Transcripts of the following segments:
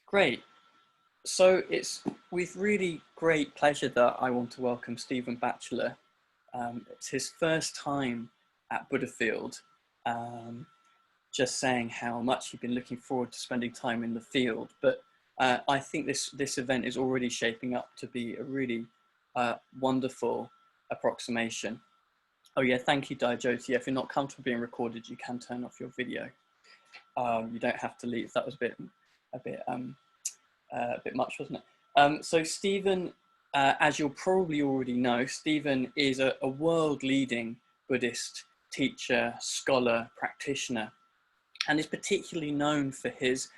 Great. So it's with really great pleasure that I want to welcome Stephen Batchelor. It's his first time at Buddhafield. Just saying how much he'd been looking forward to spending time in the field. But I think this event is already shaping up to be a really wonderful approximation. Oh yeah, thank you, Dijoti. If you're not comfortable being recorded, you can turn off your video. You don't have to leave. That was a bit much, wasn't it? So Stephen, as you'll probably already know, Stephen is a world-leading Buddhist teacher, scholar, practitioner, and is particularly known for his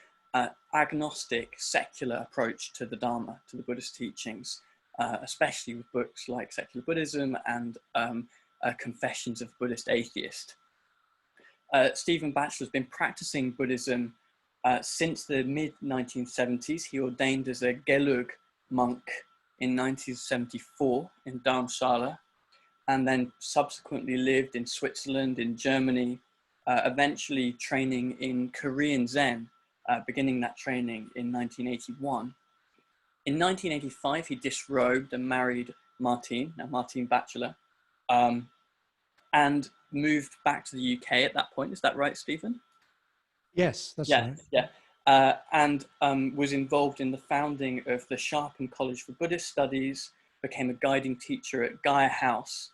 agnostic, secular approach to the Dhamma, to the Buddhist teachings, especially with books like Secular Buddhism and Confessions of a Buddhist Atheist. Stephen Batchelor has been practicing Buddhism since the mid-1970s. He ordained as a Gelug monk in 1974 in Dharamshala, and then subsequently lived in Switzerland, in Germany, eventually training in Korean Zen, beginning that training in 1981. In 1985, he disrobed and married Martine, now Martine Batchelor, and moved back to the UK at that point. Is that right, Stephen? Yes, that's right. Yeah, and was involved in the founding of the Sharpen College for Buddhist Studies, became a guiding teacher at Gaia House,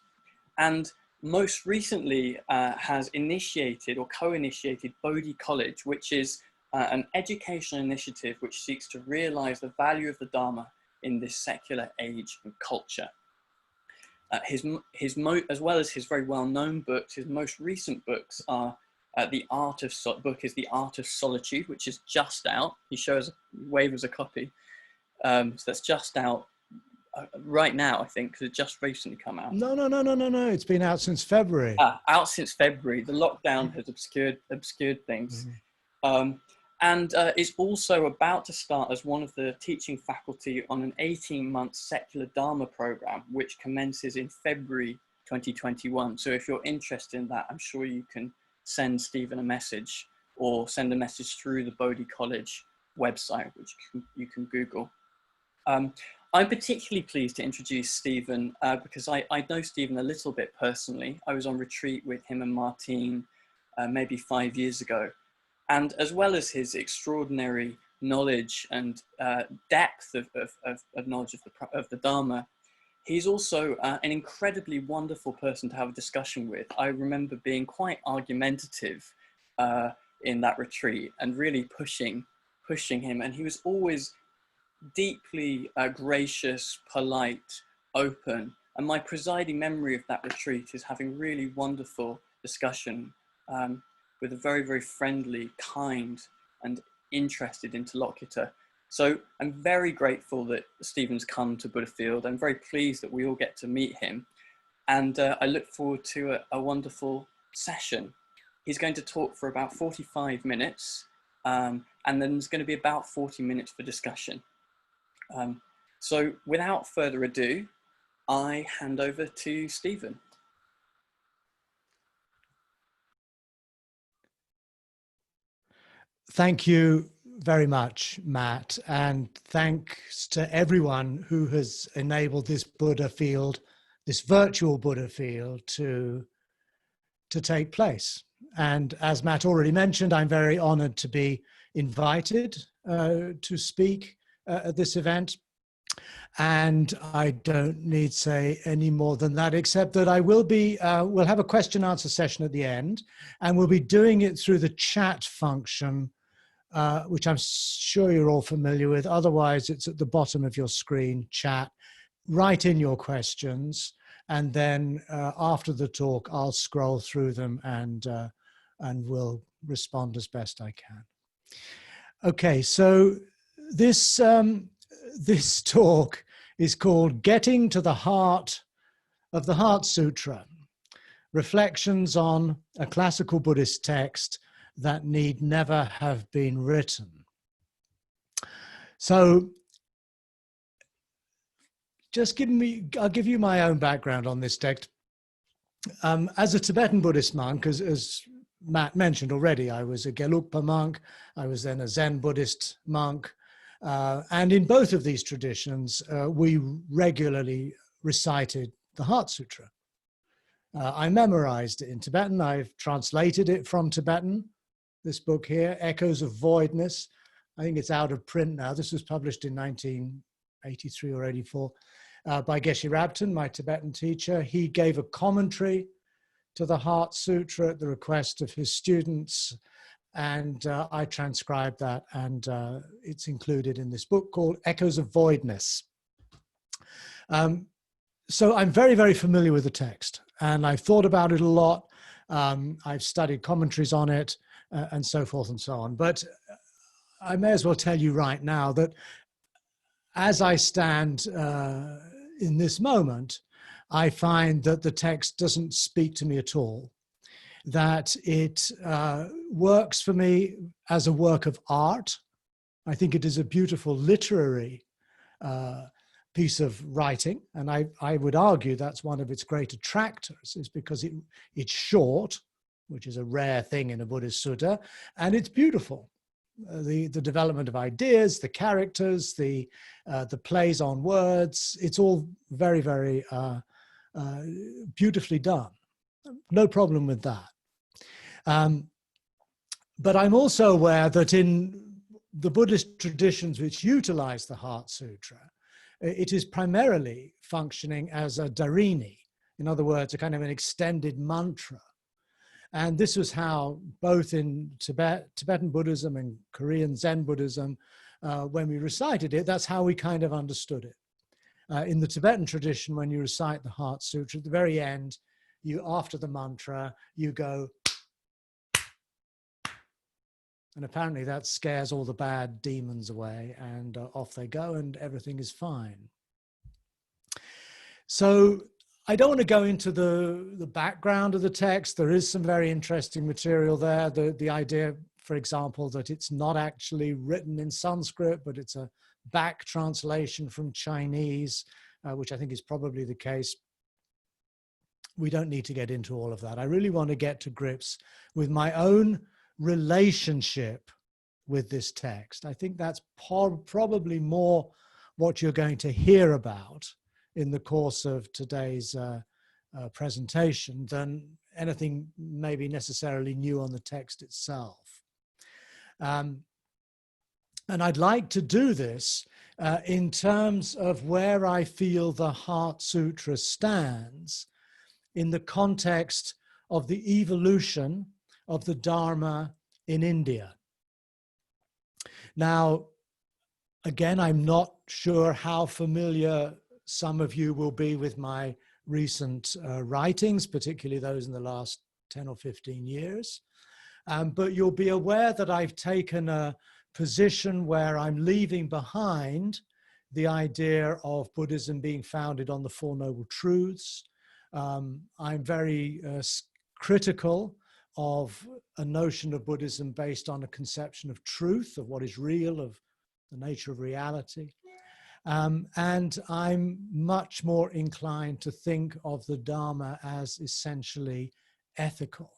and most recently has initiated or co-initiated Bodhi College, which is an educational initiative which seeks to realize the value of the Dharma in this secular age and culture. As well as his very well-known books, his most recent books are the Art of Solitude, which is just out. He shows, wave us a copy. So that's just out right now, I think, because it just recently come out. No. It's been out since February. Out since February. The lockdown has obscured things. Mm-hmm. And is also about to start as one of the teaching faculty on an 18-month secular Dharma program, which commences in February 2021. So if you're interested in that, I'm sure you can send Stephen a message or send a message through the Bodhi College website, which you can Google. I'm particularly pleased to introduce Stephen because I know Stephen a little bit personally. I was on retreat with him and Martine maybe 5 years ago. And as well as his extraordinary knowledge and depth of knowledge of the Dharma, he's also an incredibly wonderful person to have a discussion with. I remember being quite argumentative in that retreat and really pushing him. And he was always deeply gracious, polite, open. And my presiding memory of that retreat is having really wonderful discussion with a very, very friendly, kind, and interested interlocutor. So I'm very grateful that Stephen's come to Buddhafield. I'm very pleased that we all get to meet him. And I look forward to a wonderful session. He's going to talk for about 45 minutes, and then there's going to be about 40 minutes for discussion. So without further ado, I hand over to Stephen. Thank you very much, Matt, and thanks to everyone who has enabled this Buddha field, this virtual Buddha field, to take place. And as Matt already mentioned, I'm very honored to be invited to speak at this event. And I don't need to say any more than that, except that I will be, we'll have a question answer session at the end, and we'll be doing it through the chat function, which I'm sure you're all familiar with. Otherwise, it's at the bottom of your screen, chat. Write in your questions, and then after the talk, I'll scroll through them and will respond as best I can. Okay, so this talk is called Getting to the Heart of the Heart Sutra, Reflections on a Classical Buddhist Text that Need Never Have Been Written. So I'll give you my own background on this text. As a Tibetan Buddhist monk, as Matt mentioned already, I was a Gelugpa monk. I was then a Zen Buddhist monk. And in both of these traditions, we regularly recited the Heart Sutra. I memorized it in Tibetan. I've translated it from Tibetan, this book here, Echoes of Voidness. I think it's out of print now. This was published in 1983 or 84 by Geshe Rabten, my Tibetan teacher. He gave a commentary to the Heart Sutra at the request of his students, and I transcribed that, and it's included in this book called Echoes of Voidness. So I'm very, very familiar with the text, and I've thought about it a lot. I've studied commentaries on it, and so forth and so on. But I may as well tell you right now that as I stand in this moment, I find that the text doesn't speak to me at all, that it works for me as a work of art. I think it is a beautiful literary piece of writing, and I would argue that's one of its great attractors, is because it's short, which is a rare thing in a Buddhist sutta, and it's beautiful. The development of ideas, the characters, the plays on words, it's all very, very beautifully done. No problem with that. But I'm also aware that in the Buddhist traditions which utilize the Heart Sutra, it is primarily functioning as a dharini, in other words, a kind of an extended mantra. And this was how both in Tibetan Buddhism and Korean Zen Buddhism, when we recited it, that's how we kind of understood it. In the Tibetan tradition, when you recite the Heart Sutra, at the very end, after the mantra, you go, and apparently that scares all the bad demons away, and off they go, and everything is fine. So I don't want to go into the background of the text. There is some very interesting material there. The idea, for example, that it's not actually written in Sanskrit, but it's a back translation from Chinese, which I think is probably the case. We don't need to get into all of that. I really want to get to grips with my own relationship with this text. I think that's probably more what you're going to hear about in the course of today's presentation than anything maybe necessarily new on the text itself. And I'd like to do this in terms of where I feel the Heart Sutra stands in the context of the evolution of the Dharma in India. Now, again, I'm not sure how familiar some of you will be with my recent writings, particularly those in the last 10 or 15 years. But you'll be aware that I've taken a position where I'm leaving behind the idea of Buddhism being founded on the Four Noble Truths. I'm very critical of a notion of Buddhism based on a conception of truth, of what is real, of the nature of reality. And I'm much more inclined to think of the Dharma as essentially ethical.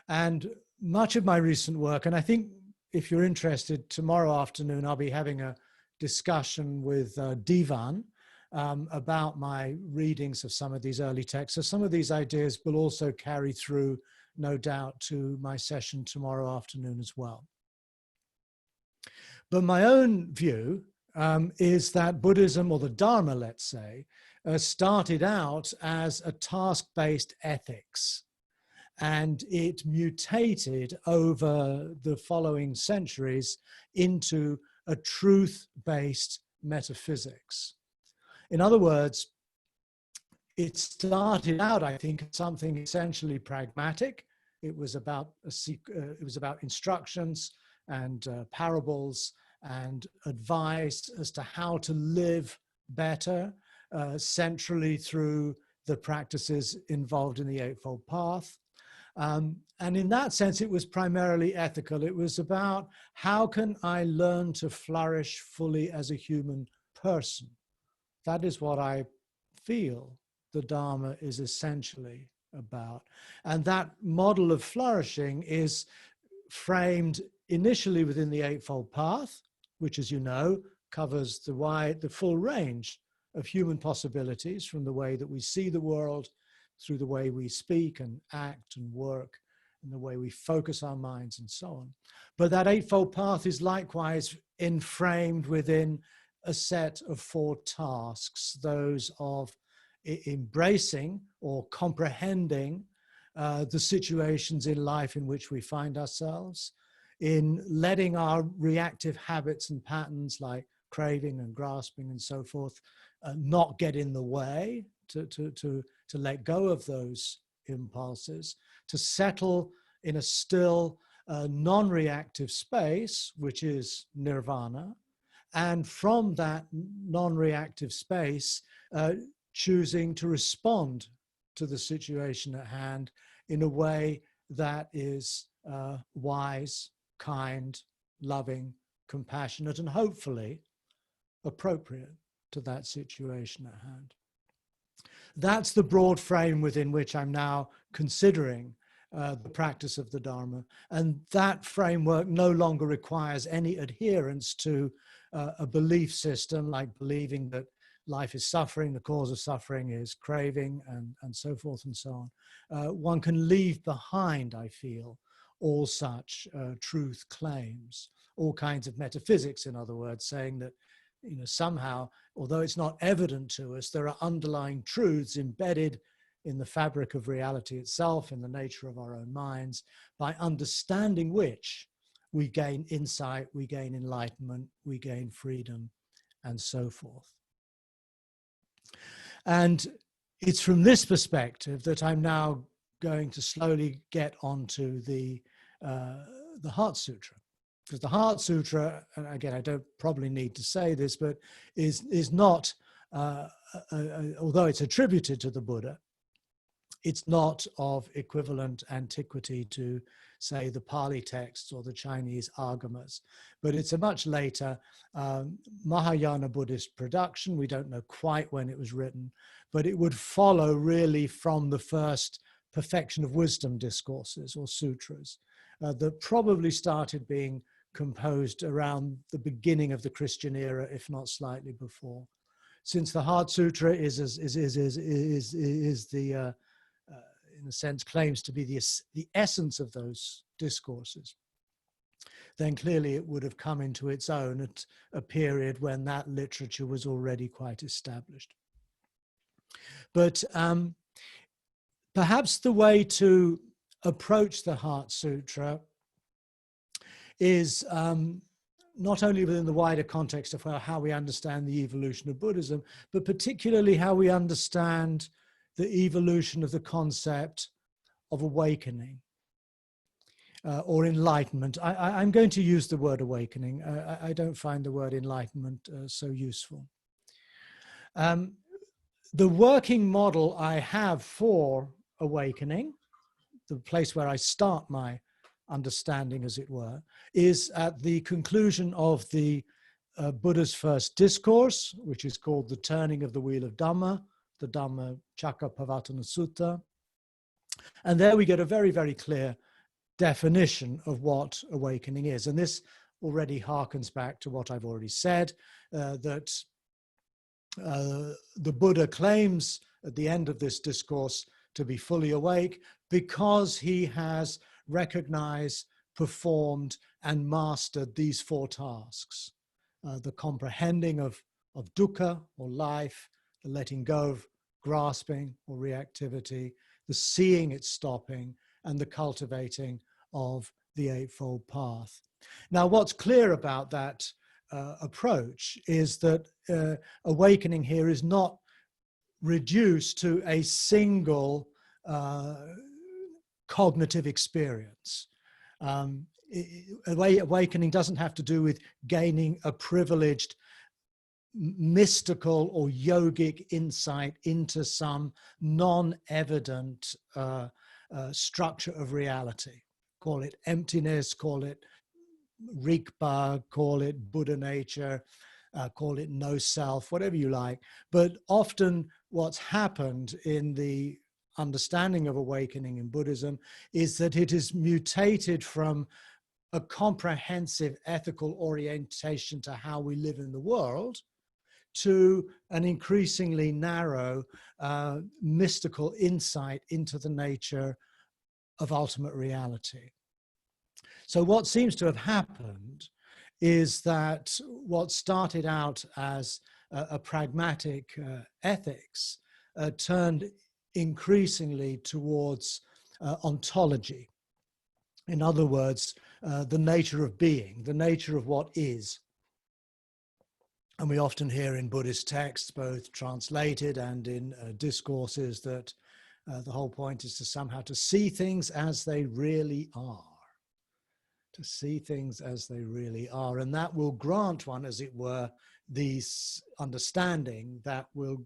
And much of my recent work, and I think if you're interested, tomorrow afternoon I'll be having a discussion with Divan about my readings of some of these early texts. So some of these ideas will also carry through, no doubt, to my session tomorrow afternoon as well. But my own view is that Buddhism, or the Dharma, let's say, started out as a task-based ethics, and it mutated over the following centuries into a truth-based metaphysics. In other words, it started out, I think, as something essentially pragmatic. It was about instructions and parables and advice as to how to live better, centrally through the practices involved in the Eightfold Path. And in that sense, it was primarily ethical. It was about how can I learn to flourish fully as a human person. That is what I feel the Dharma is essentially about. And that model of flourishing is framed initially within the Eightfold Path, which, as you know, covers the full range of human possibilities, from the way that we see the world, through the way we speak and act and work, and the way we focus our minds and so on. But that Eightfold Path is likewise enframed within a set of 4 tasks, those of embracing or comprehending the situations in life in which we find ourselves, in letting our reactive habits and patterns like craving and grasping and so forth not get in the way, to let go of those impulses, to settle in a still non-reactive space, which is nirvana, and from that non-reactive space, choosing to respond to the situation at hand in a way that is wise, kind, loving, compassionate, and hopefully appropriate to that situation at hand. That's the broad frame within which I'm now considering the practice of the Dharma. And that framework no longer requires any adherence to a belief system, like believing that life is suffering, the cause of suffering is craving, and so forth and so on. One can leave behind, I feel, all such truth claims, all kinds of metaphysics, in other words, saying that, you know, somehow, although it's not evident to us, there are underlying truths embedded in the fabric of reality itself, in the nature of our own minds, by understanding which we gain insight, we gain enlightenment, we gain freedom, and so forth. And it's from this perspective that I'm now going to slowly get onto the Heart Sutra. Because the Heart Sutra, and again, I don't probably need to say this, but is not, although it's attributed to the Buddha, it's not of equivalent antiquity to, say, the Pali texts or the Chinese Agamas, but it's a much later Mahayana Buddhist production. We don't know quite when it was written, but it would follow really from the first perfection of wisdom discourses or sutras that probably started being composed around the beginning of the Christian era, if not slightly before. Since the Heart Sutra is the in a sense claims to be the essence of those discourses, then clearly it would have come into its own at a period when that literature was already quite established. But perhaps the way to approach the Heart Sutra is not only within the wider context of how we understand the evolution of Buddhism, but particularly how we understand the evolution of the concept of awakening or enlightenment. I'm going to use the word awakening. I don't find the word enlightenment so useful. The working model I have for awakening, the place where I start my understanding, as it were, is at the conclusion of the Buddha's first discourse, which is called The Turning of the Wheel of Dhamma, the Dhamma Chakkapavatana Sutta. And there we get a very, very clear definition of what awakening is. And this already harkens back to what I've already said, that the Buddha claims at the end of this discourse to be fully awake because he has recognized, performed, and mastered these 4 tasks. The comprehending of dukkha or life, the letting go of grasping or reactivity, the seeing it stopping, and the cultivating of the Eightfold Path. Now, what's clear about that approach is that awakening here is not reduced to a single cognitive experience. Awakening doesn't have to do with gaining a privileged mystical or yogic insight into some non-evident structure of reality. Call it emptiness, call it Rigpa, call it Buddha nature, call it no self, whatever you like. But often what's happened in the understanding of awakening in Buddhism is that it is mutated from a comprehensive ethical orientation to how we live in the world, to an increasingly narrow mystical insight into the nature of ultimate reality. So what seems to have happened is that what started out as a pragmatic ethics turned increasingly towards ontology. In other words, the nature of being, the nature of what is. And we often hear in Buddhist texts, both translated and in discourses, that the whole point is to somehow to see things as they really are. To see things as they really are. And that will grant one, as it were, this understanding that will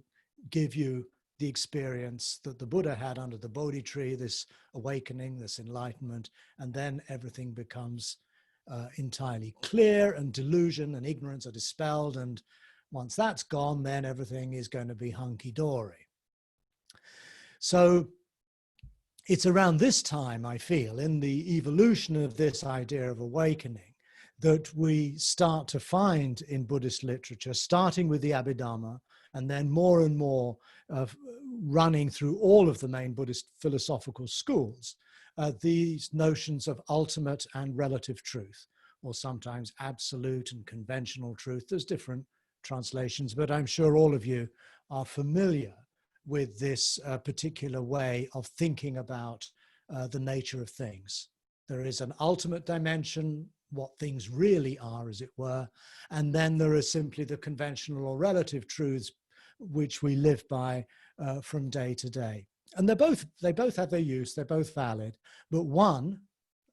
give you the experience that the Buddha had under the Bodhi tree, this awakening, this enlightenment, and then everything becomes entirely clear, and delusion and ignorance are dispelled, and once that's gone, then everything is going to be hunky-dory. So it's around this time, I feel, in the evolution of this idea of awakening, that we start to find in Buddhist literature, starting with the Abhidhamma, and then more and more running through all of the main Buddhist philosophical schools, these notions of ultimate and relative truth, or sometimes absolute and conventional truth. There's different translations, but I'm sure all of you are familiar with this particular way of thinking about the nature of things. There is an ultimate dimension, what things really are, as it were, and then there is simply the conventional or relative truths which we live by from day to day. And they both have their use, they're both valid, but one,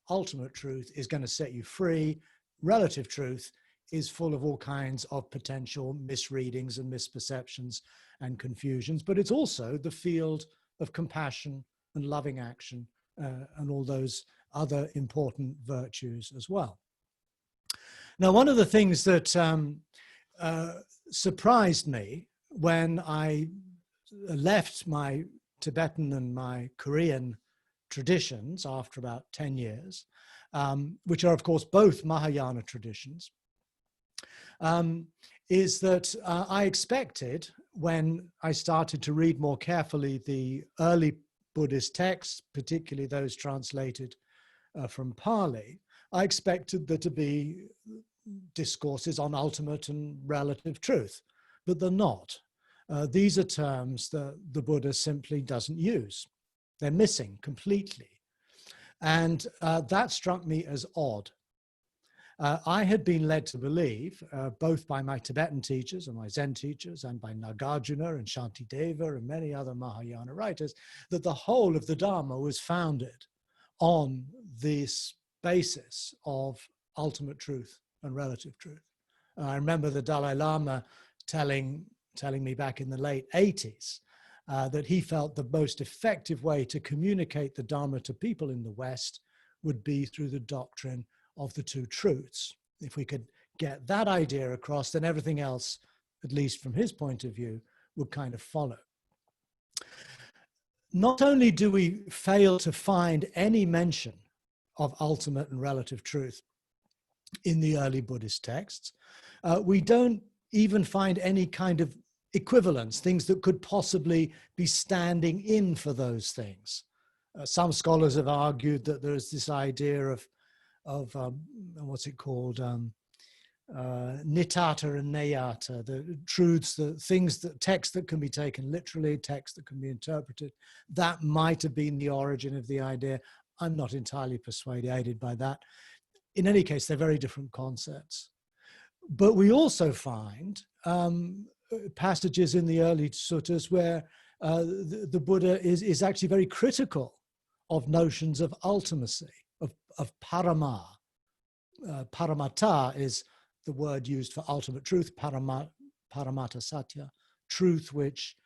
ultimate truth, is going to set you free. Relative truth is full of all kinds of potential misreadings and misperceptions and confusions, but it's also the field of compassion and loving action and all those other important virtues as well. Now, one of the things that surprised me when I left my Tibetan and my Korean traditions after about 10 years, which are of course both Mahayana traditions, is that I expected, when I started to read more carefully the early Buddhist texts, particularly those translated from Pali, I expected there to be discourses on ultimate and relative truth, but they're not. These are terms that the Buddha simply doesn't use. They're missing completely. And that struck me as odd. I had been led to believe, both by my Tibetan teachers and my Zen teachers, and by Nagarjuna and Shantideva and many other Mahayana writers, that the whole of the Dharma was founded on this basis of ultimate truth and relative truth. I remember the Dalai Lama telling me back in the late 80s that he felt the most effective way to communicate the Dharma to people in the West would be through the doctrine of the two truths. If we could get that idea across, then everything else, at least from his point of view, would kind of follow. Not only do we fail to find any mention of ultimate and relative truth in the early Buddhist texts, we don't even find any kind of equivalence, things that could possibly be standing in for those things. Some scholars have argued that there's this idea of what's it called, nitata and nayata, the truths, the things, that texts that can be taken literally, texts that can be interpreted. That might have been the origin of the idea. I'm not entirely persuaded by that. In any case, they're very different concepts. But we also find passages in the early suttas where the Buddha is actually very critical of notions of ultimacy, of parama. Paramata is the word used for ultimate truth, paramata satya, truth which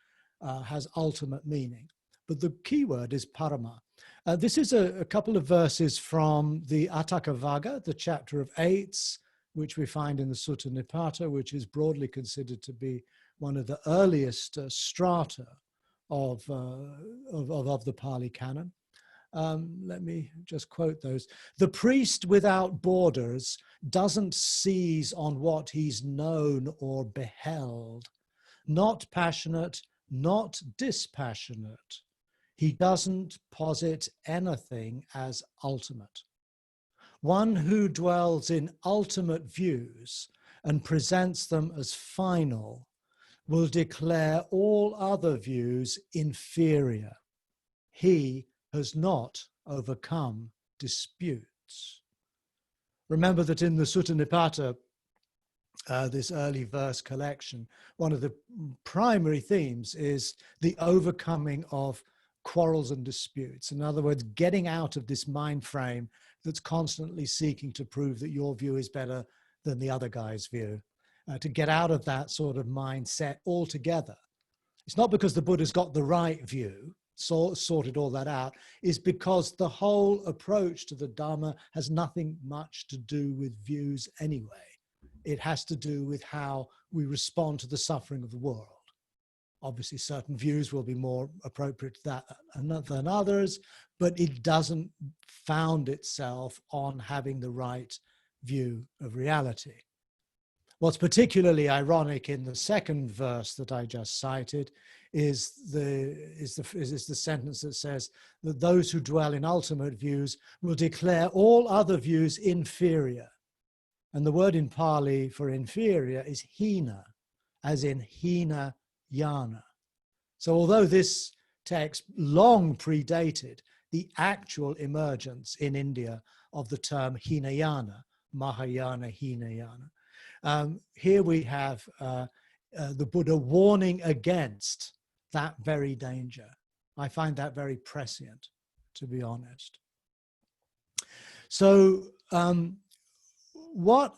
has ultimate meaning. But the key word is parama. This is a couple of verses from the Atthakavagga, the chapter of eights, which we find in the Sutta Nipata, which is broadly considered to be one of the earliest strata of the Pali canon. Let me just quote those. The priest without borders doesn't seize on what he's known or beheld, not passionate, not dispassionate. He doesn't posit anything as ultimate. One who dwells in ultimate views and presents them as final will declare all other views inferior. He has not overcome disputes. Remember that in the Sutta Nipata, this early verse collection, one of the primary themes is the overcoming of quarrels and disputes. In other words, getting out of this mind frame that's constantly seeking to prove that your view is better than the other guy's view, to get out of that sort of mindset altogether. It's not because the Buddha's got the right view, sorted all that out, is because the whole approach to the Dhamma has nothing much to do with views anyway. It has to do with how we respond to the suffering of the world. Obviously, certain views will be more appropriate to that than others, but it doesn't found itself on having the right view of reality. What's particularly ironic in the second verse that I just cited is the sentence that says that those who dwell in ultimate views will declare all other views inferior. And the word in Pali for inferior is hina, as in hina yana. So although this text long predated the actual emergence in India of the term Hinayana, Mahayana Hinayana, here we have the Buddha warning against that very danger. I find that very prescient, to be honest. So what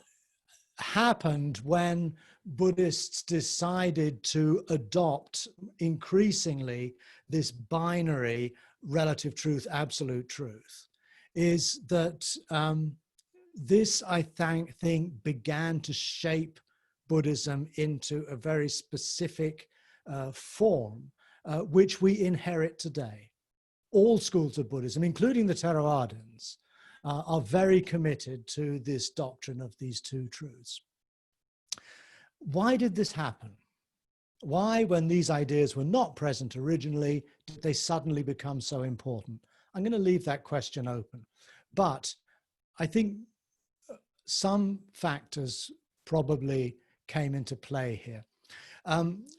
happened when Buddhists decided to adopt increasingly this binary relative truth, absolute truth, is that this, I think, began to shape Buddhism into a very specific form, which we inherit today. All schools of Buddhism, including the Theravadins, are very committed to this doctrine of these two truths. Why did this happen? Why, when these ideas were not present originally, did they suddenly become so important? I'm going to leave that question open. But I think some factors probably came into play here.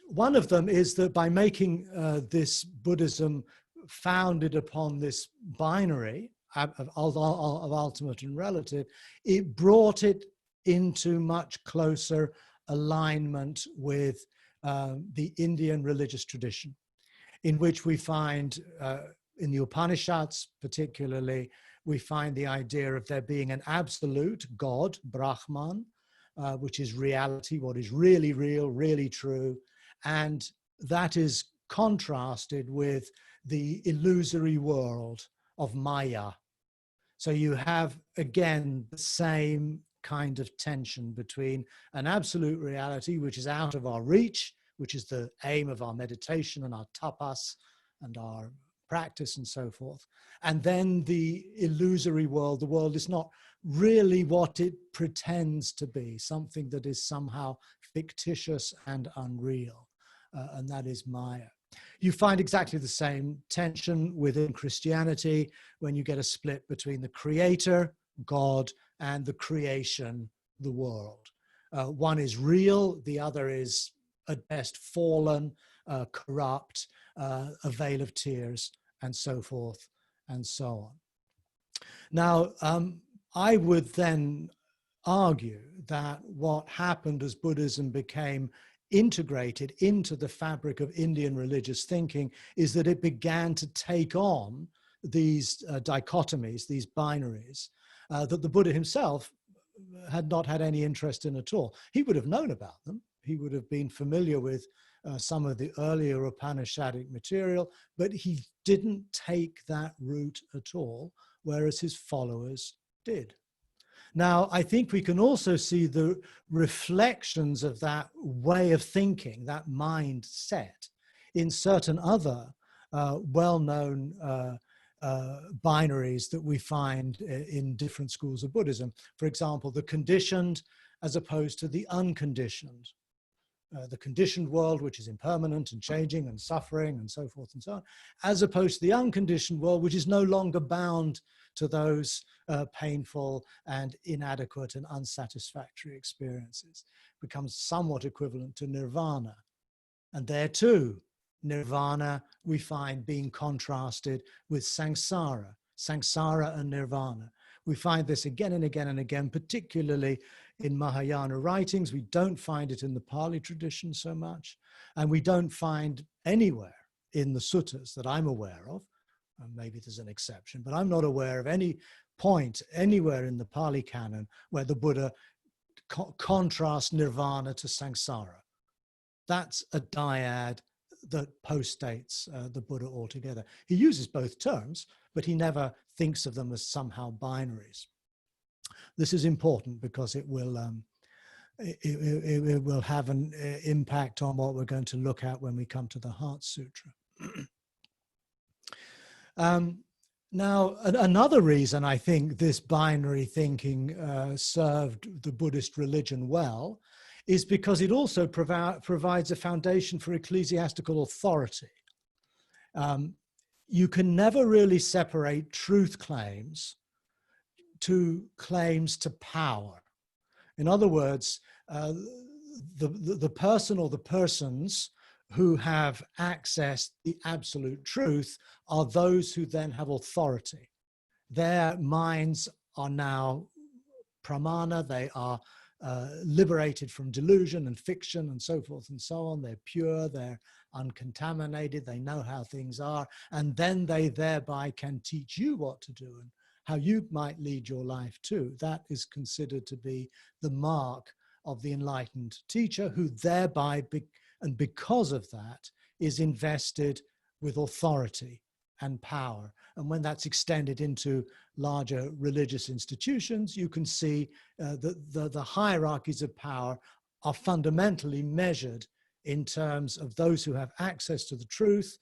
One of them is that by making this Buddhism founded upon this binary of ultimate and relative, it brought it into much closer alignment with the Indian religious tradition, in which we find, in the Upanishads particularly, we find the idea of there being an absolute God, Brahman, which is reality, what is really real, really true, and that is contrasted with the illusory world of Maya. So you have, again, the same kind of tension between an absolute reality, which is out of our reach, which is the aim of our meditation and our tapas and our practice and so forth. And then the illusory world, the world is not really what it pretends to be, something that is somehow fictitious and unreal, and that is Maya. You find exactly the same tension within Christianity when you get a split between the creator, God, and the creation, the world. One is real, the other is at best fallen, corrupt, a veil of tears, and so forth and so on. Now, I would then argue that what happened as Buddhism became integrated into the fabric of Indian religious thinking is that it began to take on these dichotomies, these binaries, that the Buddha himself had not had any interest in at all. He would have known about them. He would have been familiar with some of the earlier Upanishadic material, but he didn't take that route at all, whereas his followers did. Now, I think we can also see the reflections of that way of thinking, that mindset, in certain other well-known binaries that we find in different schools of Buddhism. For example, the conditioned as opposed to the unconditioned. The conditioned world, which is impermanent and changing and suffering and so forth and so on, as opposed to the unconditioned world, which is no longer bound to those painful and inadequate and unsatisfactory experiences, becomes somewhat equivalent to nirvana. And there too, nirvana we find being contrasted with samsara and nirvana. We find this again and again and again, particularly in Mahayana writings. We don't find it in the Pali tradition so much, and we don't find anywhere in the suttas that I'm aware of. Maybe there's an exception, but I'm not aware of any point anywhere in the Pali canon where the Buddha contrasts nirvana to samsara. That's a dyad that postdates the Buddha altogether. He uses both terms, but he never thinks of them as somehow binaries. This is important because it will have an impact on what we're going to look at when we come to the Heart Sutra. Now, another reason I think this binary thinking served the Buddhist religion well is because it also provides a foundation for ecclesiastical authority. You can never really separate truth claims to claims to power. In other words, the person or the persons who have accessed the absolute truth are those who then have authority. Their minds are now pramana, they are liberated from delusion and fiction and so forth and so on. They're pure, they're uncontaminated, they know how things are, and then they thereby can teach you what to do and how you might lead your life too. That is considered to be the mark of the enlightened teacher, who thereby, and because of that, is invested with authority and power. And when that's extended into larger religious institutions, you can see that the hierarchies of power are fundamentally measured in terms of those who have access to the truth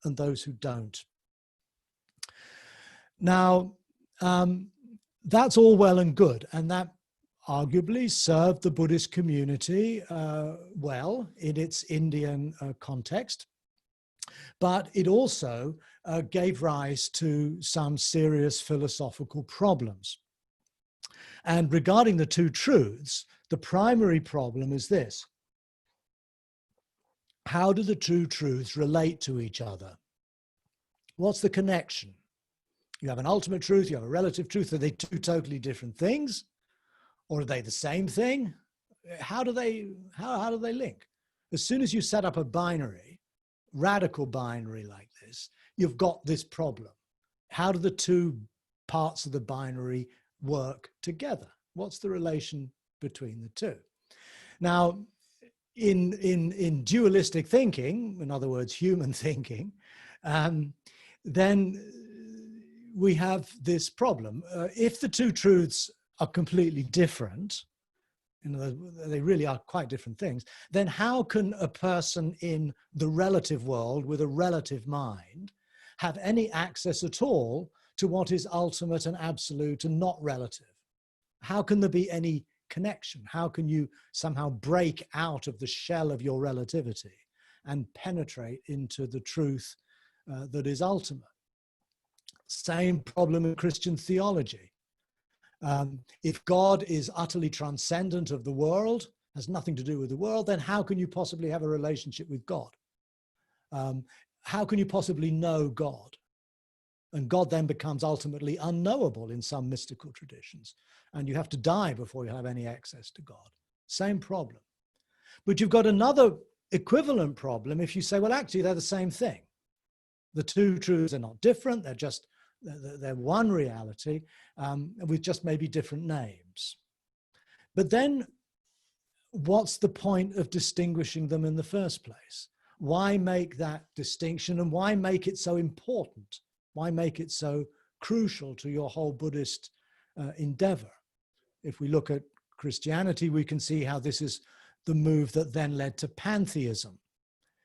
and those who don't. Now, that's all well and good, and that arguably served the Buddhist community well in its Indian context. But it also gave rise to some serious philosophical problems. And regarding the two truths, the primary problem is this: how do the two truths relate to each other? What's the connection? You have an ultimate truth, you have a relative truth. Are they two totally different things? Or are they the same thing? How do they link? As soon as you set up a binary, radical binary like this, you've got this problem. How do the two parts of the binary work together? What's the relation between the two? Now, in dualistic thinking, in other words, human thinking, then we have this problem. If the two truths are completely different, you know, they really are quite different things, then how can a person in the relative world with a relative mind have any access at all to what is ultimate and absolute and not relative? How can there be any connection? How can you somehow break out of the shell of your relativity and penetrate into the truth that is ultimate? Same problem in Christian theology. If God is utterly transcendent of the world, has nothing to do with the world, then how can you possibly have a relationship with God? How can you possibly know God? And God then becomes ultimately unknowable in some mystical traditions. And you have to die before you have any access to God. Same problem. But you've got another equivalent problem if you say, well, actually, they're the same thing. The two truths are not different. They're one reality with just maybe different names. But then what's the point of distinguishing them in the first place? Why make that distinction, and why make it so important? Why make it so crucial to your whole Buddhist endeavor? If we look at Christianity, we can see how this is the move that then led to pantheism,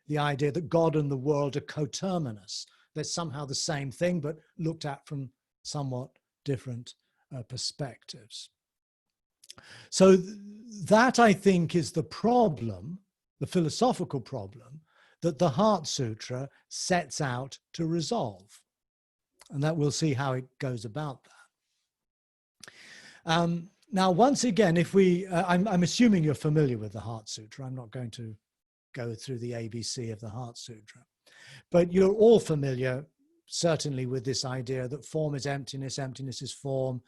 the idea that God and the world are coterminous, They're somehow the same thing, but looked at from somewhat different perspectives. So that, I think, is the problem, the philosophical problem, that the Heart Sutra sets out to resolve. And that we'll see how it goes about that. Now, once again, if we, I'm assuming you're familiar with the Heart Sutra. I'm not going to go through the ABC of the Heart Sutra. But you're all familiar, certainly, with this idea that form is emptiness, emptiness is form,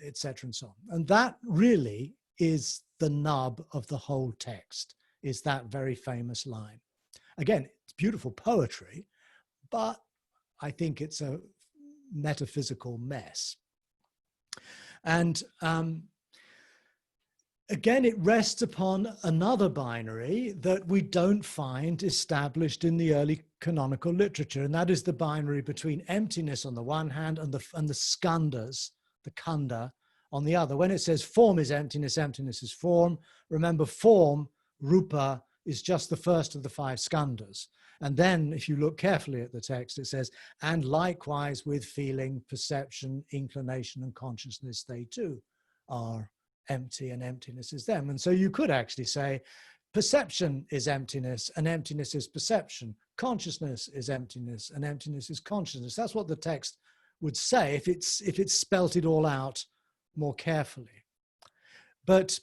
etc. and so on. And that really is the nub of the whole text, is that very famous line. Again, it's beautiful poetry, but I think it's a metaphysical mess. And again, it rests upon another binary that we don't find established in the early canonical literature, and that is the binary between emptiness on the one hand and the skandhas, the khandha, on the other. When it says form is emptiness, emptiness is form, remember form, rupa, is just the first of the 5 skandhas. And then if you look carefully at the text, it says, and likewise with feeling, perception, inclination, and consciousness, they too are empty, and emptiness is them. And so you could actually say perception is emptiness, and emptiness is perception. Consciousness is emptiness, and emptiness is consciousness. That's what the text would say if it's spelt it all out more carefully. But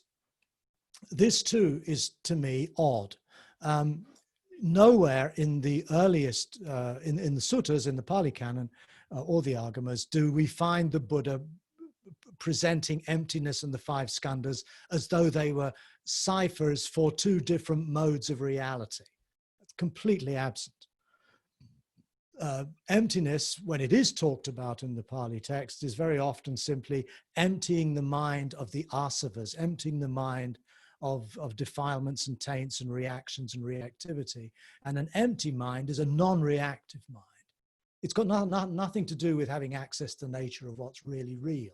this too is, to me, odd. Nowhere in the earliest, in the suttas, in the Pali Canon, or the Agamas, do we find the Buddha presenting emptiness and the 5 skandhas as though they were ciphers for 2 different modes of reality. It's completely absent. Emptiness, when it is talked about in the Pali text, is very often simply emptying the mind of the asavas, emptying the mind of defilements and taints and reactions and reactivity. And an empty mind is a non-reactive mind. It's got nothing to do with having access to the nature of what's really real.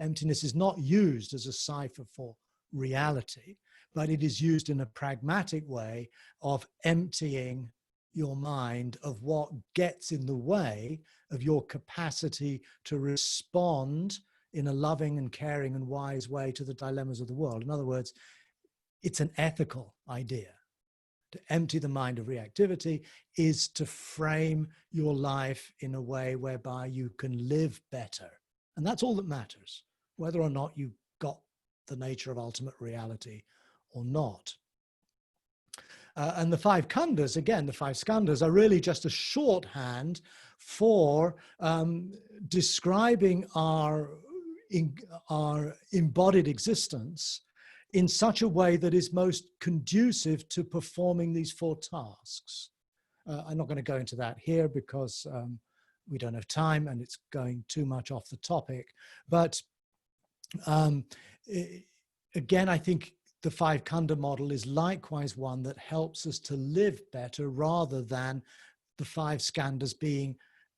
Emptiness is not used as a cipher for reality, but it is used in a pragmatic way of emptying your mind of what gets in the way of your capacity to respond in a loving and caring and wise way to the dilemmas of the world. In other words, it's an ethical idea. To empty the mind of reactivity is to frame your life in a way whereby you can live better. And that's all that matters, whether or not you got the nature of ultimate reality or not. And the 5 khandhas, again, the 5 skandhas, are really just a shorthand for describing our embodied existence in such a way that is most conducive to performing these 4 tasks. I'm not going to go into that here because we don't have time and it's going too much off the topic. But again, I think the 5 khandha model is likewise one that helps us to live better rather than the 5 skandhas being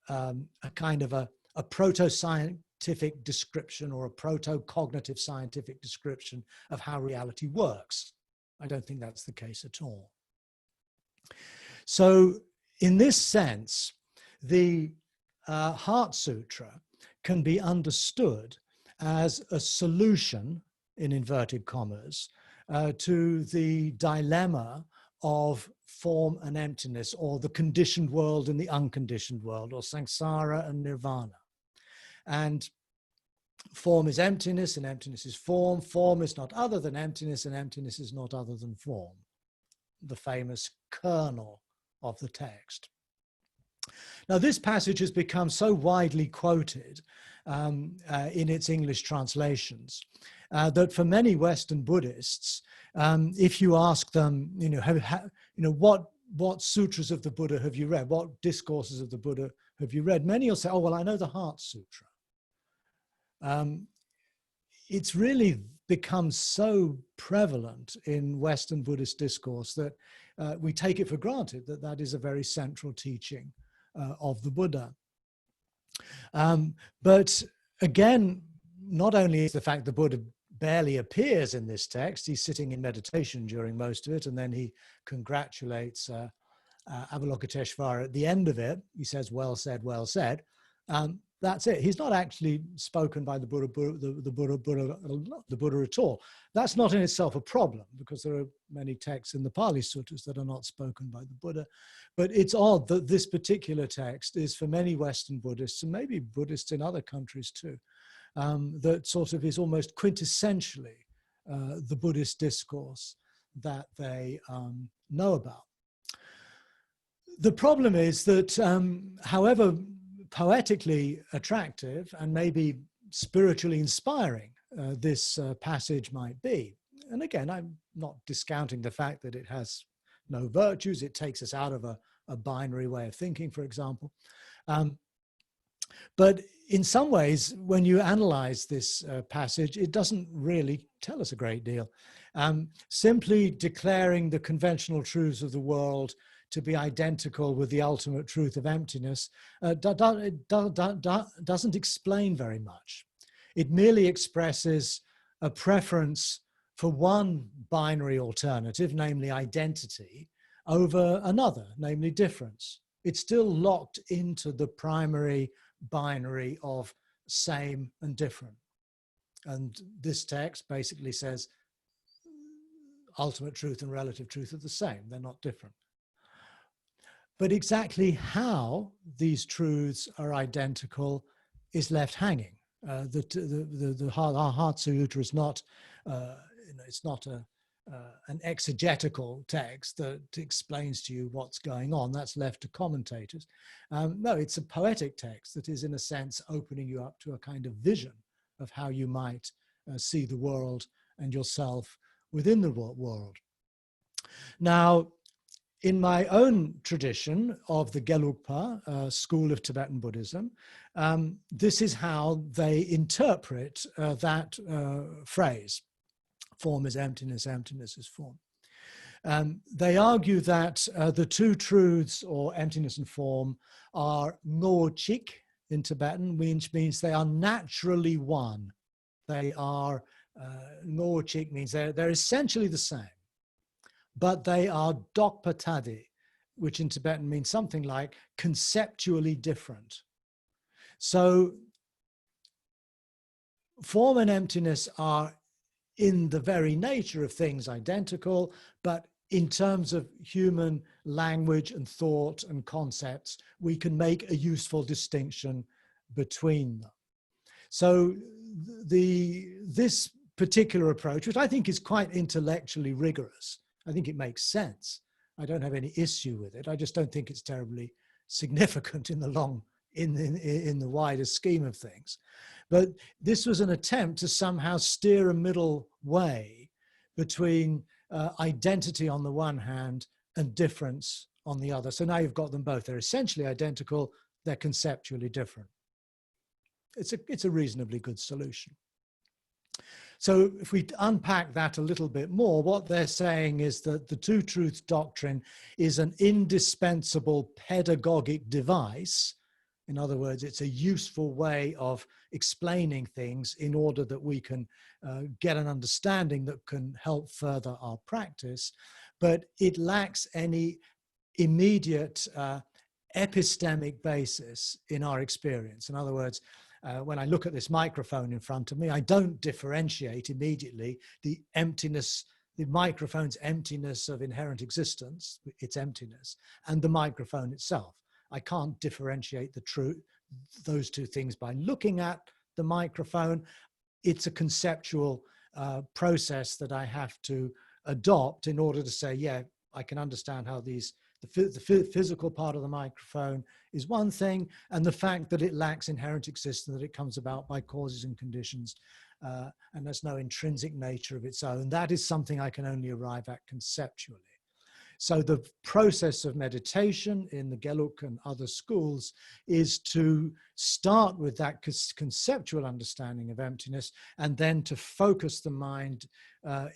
a kind of a proto-scientific description or a proto-cognitive scientific description of how reality works. I don't think that's the case at all. So in this sense, the Heart Sutra can be understood as a solution, in inverted commas, to the dilemma of form and emptiness, or the conditioned world and the unconditioned world, or samsara and nirvana. And form is emptiness, and emptiness is form. Form is not other than emptiness, and emptiness is not other than form. The famous kernel of the text. Now, this passage has become so widely quoted in its English translations that for many Western Buddhists, if you ask them, what sutras of the Buddha have you read? What discourses of the Buddha have you read? Many will say, oh, well, I know the Heart Sutra. It's really become so prevalent in Western Buddhist discourse that we take it for granted that that is a very central teaching of the Buddha. But again, not only is the fact the Buddha barely appears in this text, he's sitting in meditation during most of it, and then he congratulates Avalokiteshvara, at the end of it, he says, well said, well said. That's it. He's not actually spoken by the Buddha at all. That's not in itself a problem, because there are many texts in the Pali Sutras that are not spoken by the Buddha. But it's odd that this particular text is, for many Western Buddhists, and maybe Buddhists in other countries too, that sort of is almost quintessentially the Buddhist discourse that they know about. The problem is that however poetically attractive and maybe spiritually inspiring this passage might be, and again, I'm not discounting the fact that it has no virtues, it takes us out of a binary way of thinking, for example. But in some ways, when you analyze this passage, it doesn't really tell us a great deal. Simply declaring the conventional truths of the world to be identical with the ultimate truth of emptiness doesn't explain very much. It merely expresses a preference for one binary alternative, namely identity, over another, namely difference. It's still locked into the primary binary of same and different. And this text basically says ultimate truth and relative truth are the same, they're not different. But exactly how these truths are identical is left hanging. The Heart Sutra is not, it's not an exegetical text that explains to you what's going on. That's left to commentators. No, it's a poetic text that is, in a sense, opening you up to a kind of vision of how you might see the world and yourself within the world. Now, in my own tradition of the Gelugpa school of Tibetan Buddhism, this is how they interpret that phrase. Form is emptiness, emptiness is form. They argue that the two truths, or emptiness and form, are no chik in Tibetan, which means they are naturally one. They are, no chik means they're essentially the same, but they are dokpatadi, which in Tibetan means something like conceptually different. So form and emptiness are in the very nature of things identical, but in terms of human language and thought and concepts, we can make a useful distinction between them. So this particular approach, which I think is quite intellectually rigorous, I think it makes sense. I don't have any issue with it. I just don't think it's terribly significant in the wider scheme of things. But this was an attempt to somehow steer a middle way between identity on the one hand and difference on the other. So now you've got them both. They're essentially identical, they're conceptually different. It's a reasonably good solution. So if we unpack that a little bit more, what they're saying is that the two truths doctrine is an indispensable pedagogic device. In other words, it's a useful way of explaining things in order that we can get an understanding that can help further our practice, but it lacks any immediate epistemic basis in our experience. In other words, when I look at this microphone in front of me, I don't differentiate immediately the emptiness, the microphone's emptiness of inherent existence, its emptiness, and the microphone itself. I can't differentiate those two things by looking at the microphone. It's a conceptual process that I have to adopt in order to say, yeah, I can understand how the physical part of the microphone is one thing, and the fact that it lacks inherent existence, that it comes about by causes and conditions, and there's no intrinsic nature of its own. That is something I can only arrive at conceptually. So the process of meditation in the Gelug and other schools is to start with that conceptual understanding of emptiness, and then to focus the mind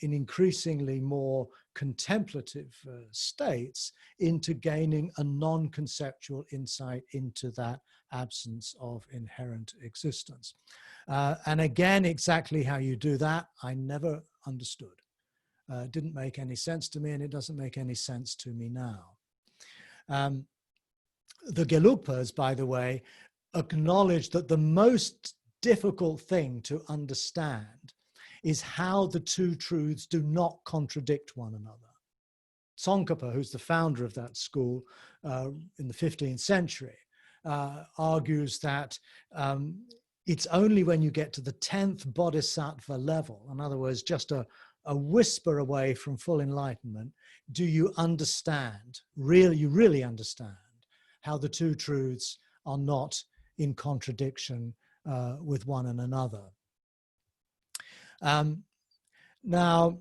in increasingly more contemplative states into gaining a non-conceptual insight into that absence of inherent existence. And again, exactly how you do that, I never understood. Didn't make any sense to me, and it doesn't make any sense to me now. The Gelugpas, by the way, acknowledge that the most difficult thing to understand is how the two truths do not contradict one another. Tsongkhapa, who's the founder of that school in the 15th century, argues that it's only when you get to the 10th bodhisattva level, in other words, just a whisper away from full enlightenment, do you understand, you really understand how the two truths are not in contradiction with one and another. Now,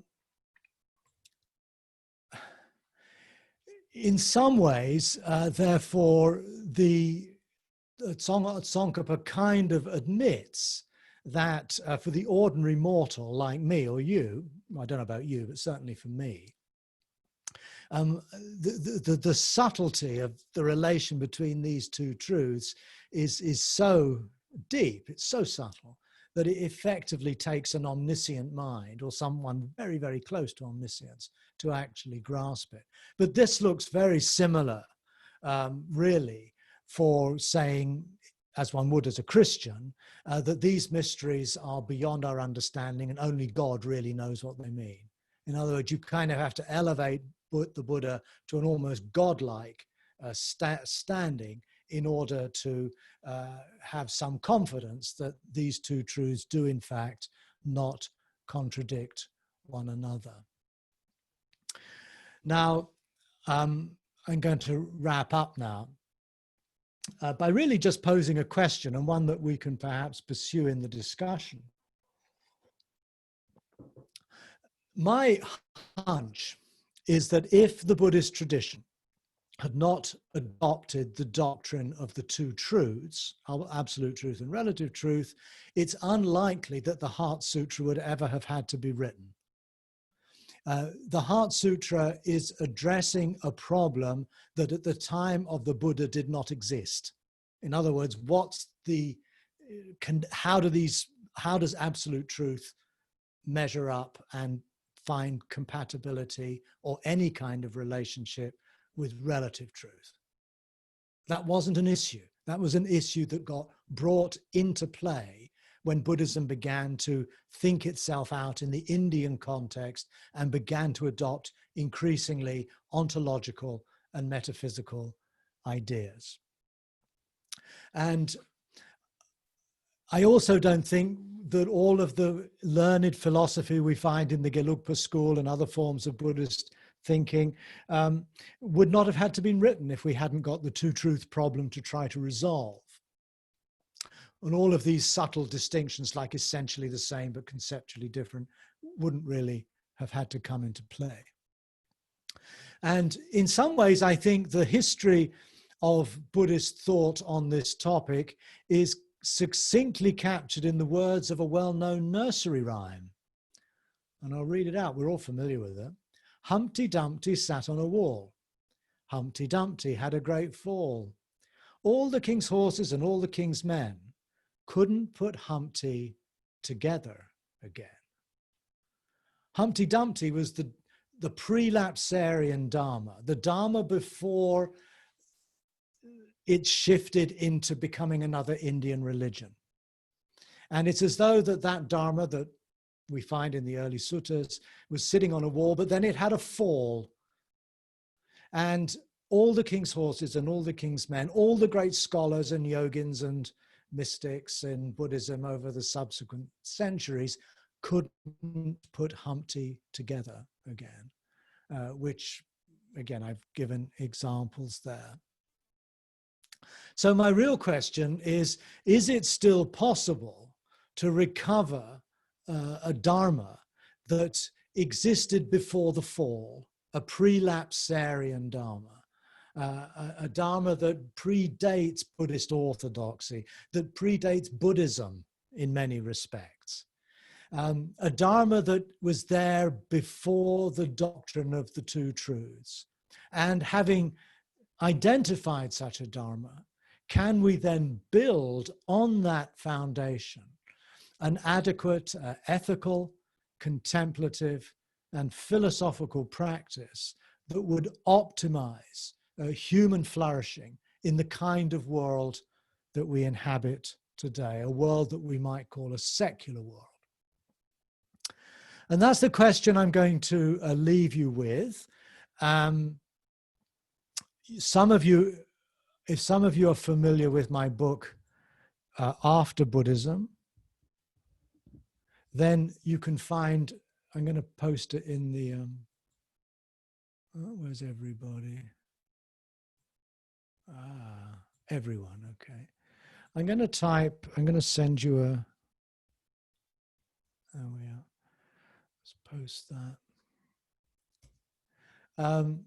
in some ways, therefore, the Tsongkhapa kind of admits that for the ordinary mortal like me or you, I don't know about you, but certainly for me, the subtlety of the relation between these two truths is so deep, it's so subtle, that it effectively takes an omniscient mind or someone very, very close to omniscience to actually grasp it. But this looks very similar, really, for saying, as one would as a Christian, that these mysteries are beyond our understanding and only God really knows what they mean. In other words, you kind of have to elevate the Buddha to an almost godlike standing in order to have some confidence that these two truths do in fact not contradict one another. Now, I'm going to wrap up now by really just posing a question, and one that we can perhaps pursue in the discussion. My hunch is that if the Buddhist tradition had not adopted the doctrine of the two truths, absolute truth and relative truth, it's unlikely that the Heart Sutra would ever have had to be written. The Heart Sutra is addressing a problem that at the time of the Buddha did not exist. In other words, how does absolute truth measure up and find compatibility or any kind of relationship with relative truth? That wasn't an issue. That was an issue that got brought into play when Buddhism began to think itself out in the Indian context and began to adopt increasingly ontological and metaphysical ideas. And I also don't think that all of the learned philosophy we find in the Gelugpa school and other forms of Buddhist thinking would not have had to be written if we hadn't got the two truth problem to try to resolve. And all of these subtle distinctions, like essentially the same but conceptually different, wouldn't really have had to come into play. And in some ways, I think the history of Buddhist thought on this topic is succinctly captured in the words of a well-known nursery rhyme. And I'll read it out. We're all familiar with it. Humpty Dumpty sat on a wall. Humpty Dumpty had a great fall. All the king's horses and all the king's men couldn't put Humpty together again. Humpty Dumpty was the prelapsarian Dharma, the Dharma before it shifted into becoming another Indian religion. And it's as though that Dharma that we find in the early suttas was sitting on a wall, but then it had a fall. And all the king's horses and all the king's men, all the great scholars and yogins and mystics in Buddhism over the subsequent centuries couldn't put Humpty together again, which, again, I've given examples there. So my real question is it still possible to recover a Dharma that existed before the fall, a prelapsarian Dharma, a Dharma that predates Buddhist orthodoxy, that predates Buddhism in many respects, a Dharma that was there before the doctrine of the two truths? And having identified such a Dharma, can we then build on that foundation an adequate ethical, contemplative, and philosophical practice that would optimize human flourishing in the kind of world that we inhabit today, a world that we might call a secular world. And that's the question I'm going to leave you with. Some of you, if some of you are familiar with my book, After Buddhism, then you can find, I'm going to post it in the, where's everybody? Everyone, okay. I'm going to send you a, there we are. Let's post that.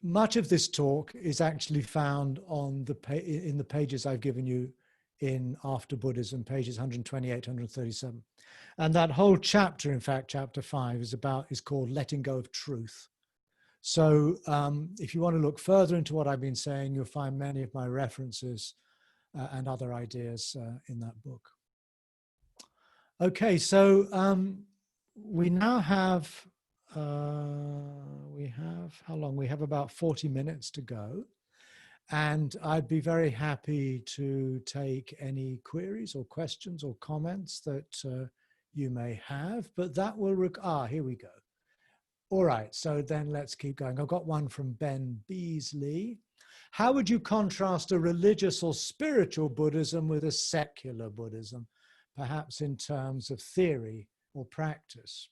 Much of this talk is actually found on in the pages I've given you in After Buddhism, pages 128, 137. And that whole chapter, in fact, chapter 5, is called Letting Go of Truth. So if you want to look further into what I've been saying, you'll find many of my references and other ideas in that book. Okay, so we now have, how long? We have about 40 minutes to go. And I'd be very happy to take any queries or questions or comments that you may have, but that will, here we go. All right, so then let's keep going. I've got one from Ben Beasley. How would you contrast a religious or spiritual Buddhism with a secular Buddhism, perhaps in terms of theory or practice?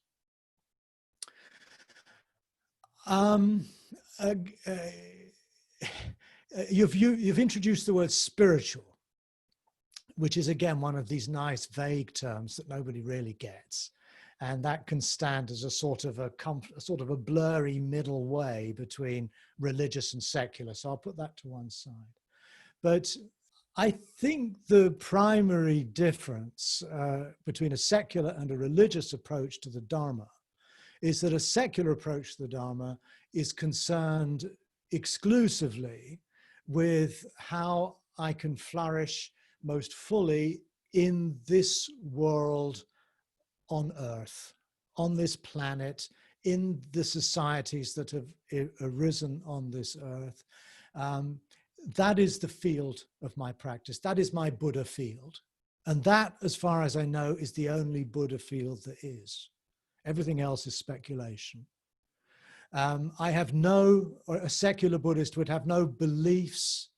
You've introduced the word spiritual, which is again one of these nice vague terms that nobody really gets, and that can stand as a sort of a blurry middle way between religious and secular. So I'll put that to one side. But I think the primary difference between a secular and a religious approach to the Dharma is that a secular approach to the Dharma is concerned exclusively with how I can flourish most fully in this world on Earth, on this planet, in the societies that have arisen on this Earth. That is the field of my practice. That is my Buddha field. And that, as far as I know, is the only Buddha field there is. Everything else is speculation. A secular Buddhist would have no beliefs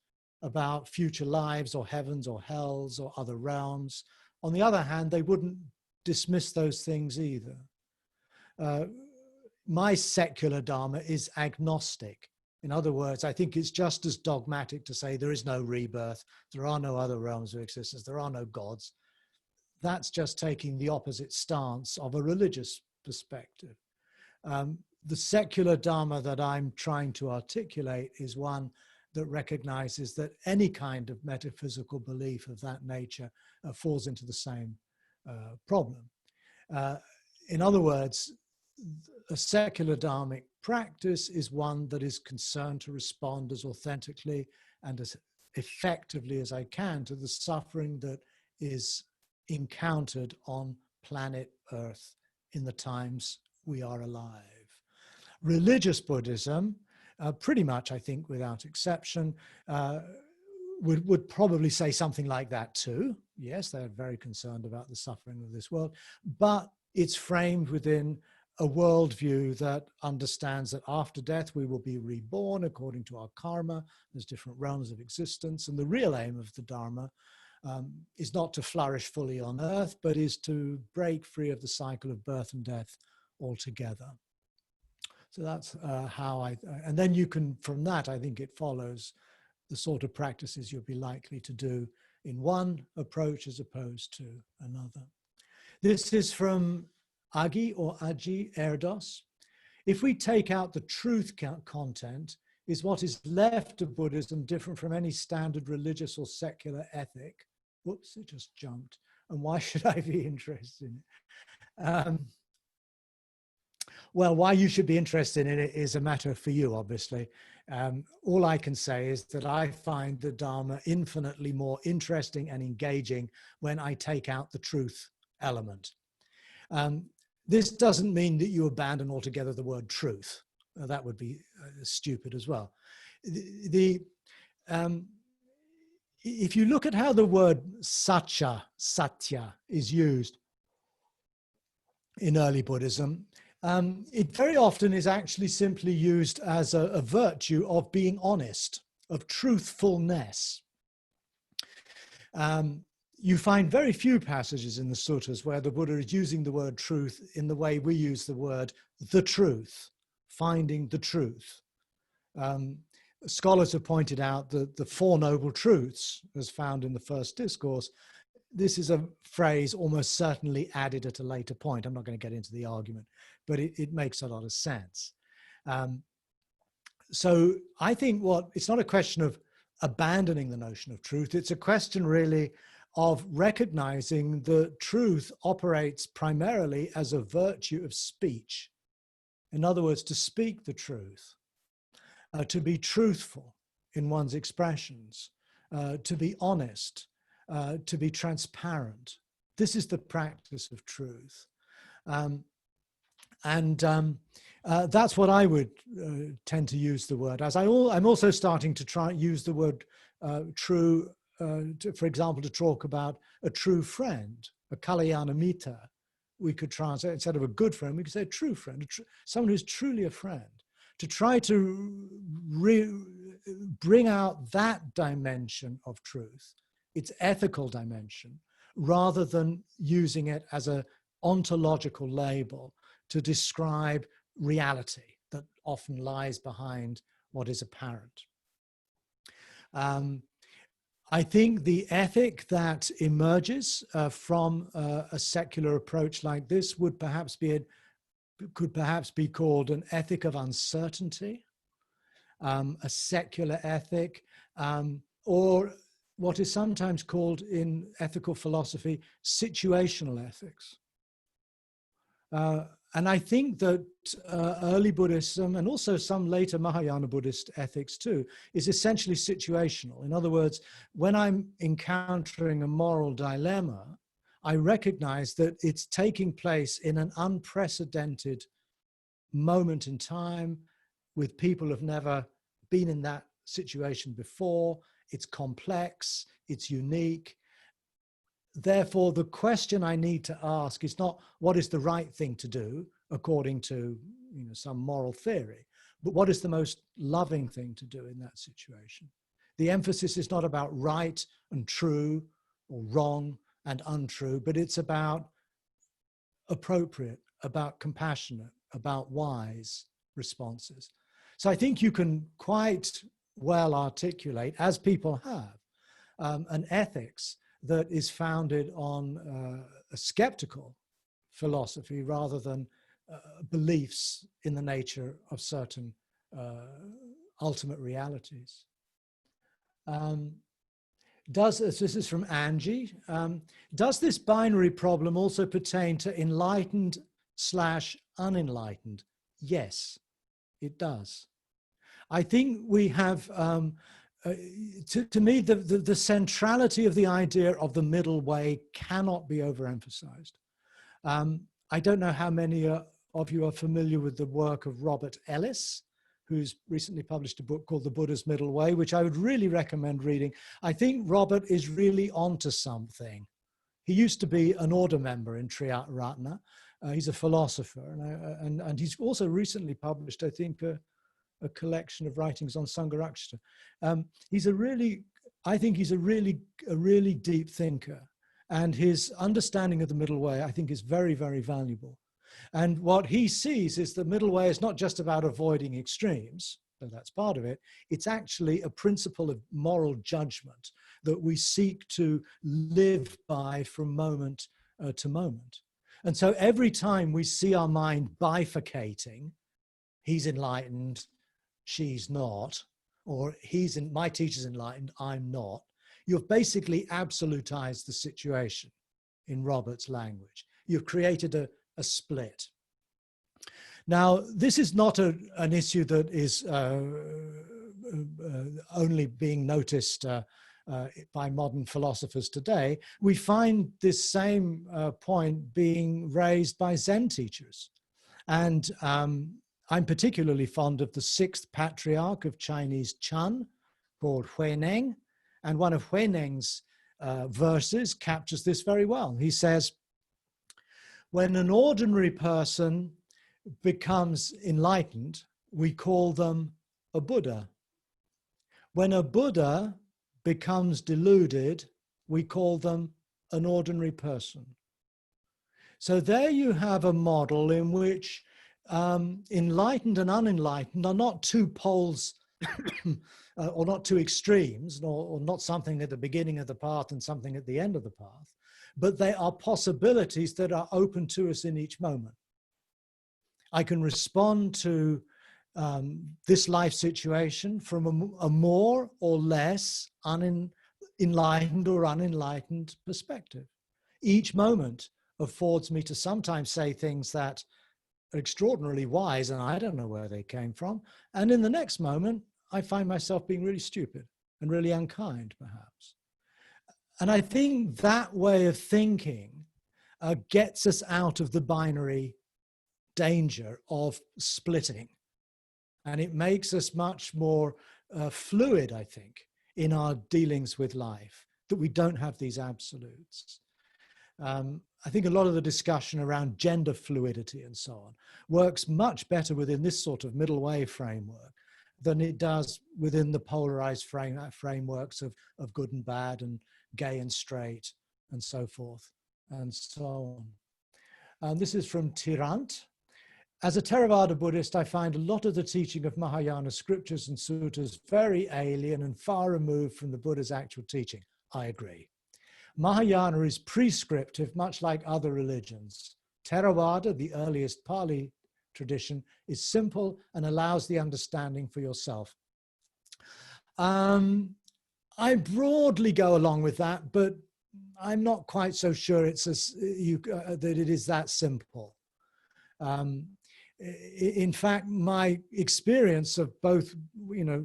about future lives or heavens or hells or other realms. On the other hand, they wouldn't dismiss those things either. My secular Dharma is agnostic. In other words, I think it's just as dogmatic to say there is no rebirth, there are no other realms of existence, there are no gods. That's just taking the opposite stance of a religious perspective. The secular Dharma that I'm trying to articulate is one that recognizes that any kind of metaphysical belief of that nature falls into the same problem. In other words, a secular Dharmic practice is one that is concerned to respond as authentically and as effectively as I can to the suffering that is encountered on planet Earth in the times we are alive. Religious Buddhism, pretty much, I think, without exception, would probably say something like that too. Yes, they're very concerned about the suffering of this world, but it's framed within a worldview that understands that after death we will be reborn according to our karma. There's different realms of existence, and the real aim of the Dharma is not to flourish fully on earth, but is to break free of the cycle of birth and death altogether. So that's how and then you can, from that, I think it follows the sort of practices you'll be likely to do in one approach as opposed to another. This is from Agi or Aji Erdos. If we take out the truth content, is what is left of Buddhism different from any standard religious or secular ethic? Whoops, it just jumped. And why should I be interested in it? Well, why you should be interested in it is a matter for you, obviously. All I can say is that I find the Dharma infinitely more interesting and engaging when I take out the truth element. This doesn't mean that you abandon altogether the word truth. That would be stupid as well. The if you look at how the word satya is used in early Buddhism, it very often is actually simply used as a virtue of being honest, of truthfulness. You find very few passages in the sutras where the Buddha is using the word truth in the way we use the word the truth, finding the truth. Scholars have pointed out that the Four Noble Truths, as found in the first discourse, this is a phrase almost certainly added at a later point. I'm not going to get into the argument, but it makes a lot of sense. So I think it's not a question of abandoning the notion of truth. It's a question really of recognizing that truth operates primarily as a virtue of speech. In other words, to speak the truth, to be truthful in one's expressions, to be honest, to be transparent. This is the practice of truth. That's what I would tend to use the word as. I'm also starting to try and use the word true, for example, to talk about a true friend, a kalyana mita. We could translate, instead of a good friend, we could say a true friend, someone who's truly a friend, to try to bring out that dimension of truth, its ethical dimension, rather than using it as an ontological label to describe reality that often lies behind what is apparent. I think the ethic that emerges from a secular approach like this could perhaps be called an ethic of uncertainty, a secular ethic, or what is sometimes called in ethical philosophy situational ethics. And I think that early Buddhism, and also some later Mahayana Buddhist ethics too, is essentially situational. In other words, when I'm encountering a moral dilemma, I recognize that it's taking place in an unprecedented moment in time with people who've never been in that situation before. It's complex, it's unique. Therefore, the question I need to ask is not what is the right thing to do according to some moral theory, but what is the most loving thing to do in that situation? The emphasis is not about right and true or wrong and untrue, but it's about appropriate, about compassionate, about wise responses. So I think you can quite well articulate, as people have, an ethics that is founded on a skeptical philosophy rather than beliefs in the nature of certain ultimate realities. This is from Angie. Does this binary problem also pertain to enlightened/unenlightened? Yes, it does. I think we have, to me, the centrality of the idea of the middle way cannot be overemphasized. I don't know how many of you are familiar with the work of Robert Ellis, who's recently published a book called The Buddha's Middle Way, which I would really recommend reading. I think Robert is really onto something. He used to be an order member in Triratna. He's a philosopher, and he's also recently published, I think, a collection of writings on Sangharakshita. I think he's a really deep thinker, and his understanding of the middle way, I think, is very, very valuable. And what he sees is the middle way is not just about avoiding extremes, though that's part of it. It's actually a principle of moral judgment that we seek to live by from moment to moment. And so every time we see our mind bifurcating, he's enlightened, she's not, or my teacher's enlightened, I'm not, you've basically absolutized the situation in Robert's language. You've created a split. Now, this is not an issue that is only being noticed by modern philosophers today. We find this same point being raised by Zen teachers. And I'm particularly fond of the sixth patriarch of Chinese Chun, called Huineng, and one of Huineng's verses captures this very well. He says, when an ordinary person becomes enlightened, we call them a Buddha. When a Buddha becomes deluded, we call them an ordinary person. So there you have a model in which enlightened and unenlightened are not two poles or not two extremes, or not something at the beginning of the path and something at the end of the path, but they are possibilities that are open to us in each moment. I can respond to this life situation from a more or less enlightened or unenlightened perspective. Each moment affords me to sometimes say things that are extraordinarily wise and I don't know where they came from. And in the next moment, I find myself being really stupid and really unkind, perhaps. And I think that way of thinking gets us out of the binary danger of splitting. And it makes us much more fluid, I think, in our dealings with life, that we don't have these absolutes. I think a lot of the discussion around gender fluidity and so on works much better within this sort of middle way framework than it does within the polarized frameworks of good and bad and gay and straight and so forth and so on. This is from Tirant. As a Theravada Buddhist, I find a lot of the teaching of Mahayana scriptures and sutras very alien and far removed from the Buddha's actual teaching. I agree. Mahayana is prescriptive, much like other religions. Theravada, the earliest Pali tradition, is simple and allows the understanding for yourself. I broadly go along with that, but I'm not quite so sure that it is that simple. In fact, my experience of both,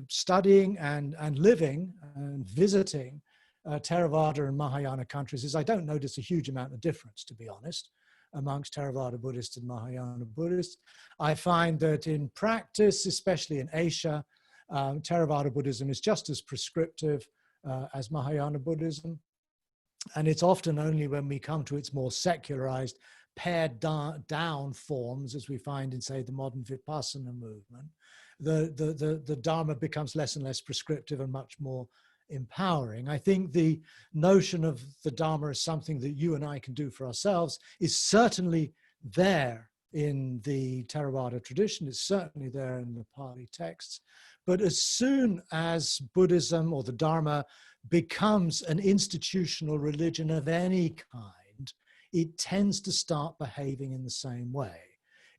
studying and living and visiting Theravada and Mahayana countries is I don't notice a huge amount of difference, to be honest, amongst Theravada Buddhists and Mahayana Buddhists. I find that in practice, especially in Asia, Theravada Buddhism is just as prescriptive as Mahayana Buddhism. And it's often only when we come to its more secularized, pared down forms, as we find in, say, the modern Vipassana movement, the Dharma becomes less and less prescriptive and much more empowering. I think the notion of the Dharma as something that you and I can do for ourselves is certainly there in the Theravada tradition. It's certainly there in the Pali texts. But as soon as Buddhism or the Dharma becomes an institutional religion of any kind, it tends to start behaving in the same way.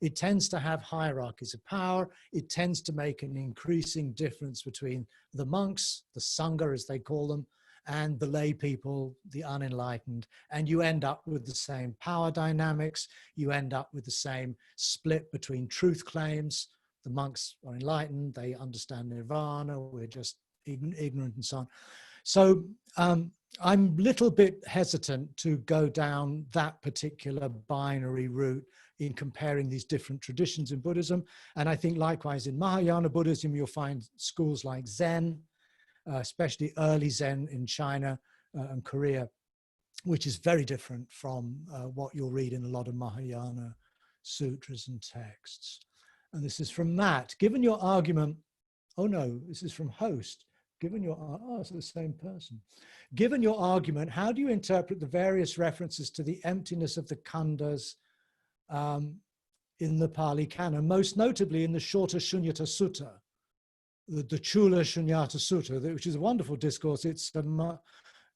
It tends to have hierarchies of power. It tends to make an increasing difference between the monks, the Sangha as they call them, and the lay people, the unenlightened. And you end up with the same power dynamics. You end up with the same split between truth claims. The monks are enlightened. They understand nirvana. We're just ignorant and so on. So I'm a little bit hesitant to go down that particular binary route in comparing these different traditions in Buddhism. And I think likewise in Mahayana Buddhism, you'll find schools like Zen, especially early Zen in China and Korea, which is very different from what you'll read in a lot of Mahayana sutras and texts. And this is from Matt. Given your argument, oh no, this is from Host. It's the same person. Given your argument, how do you interpret the various references to the emptiness of the khandhas in the Pali Canon, most notably in the shorter Shunyata Sutta, the Chula Shunyata Sutta, which is a wonderful discourse. It's Majjhima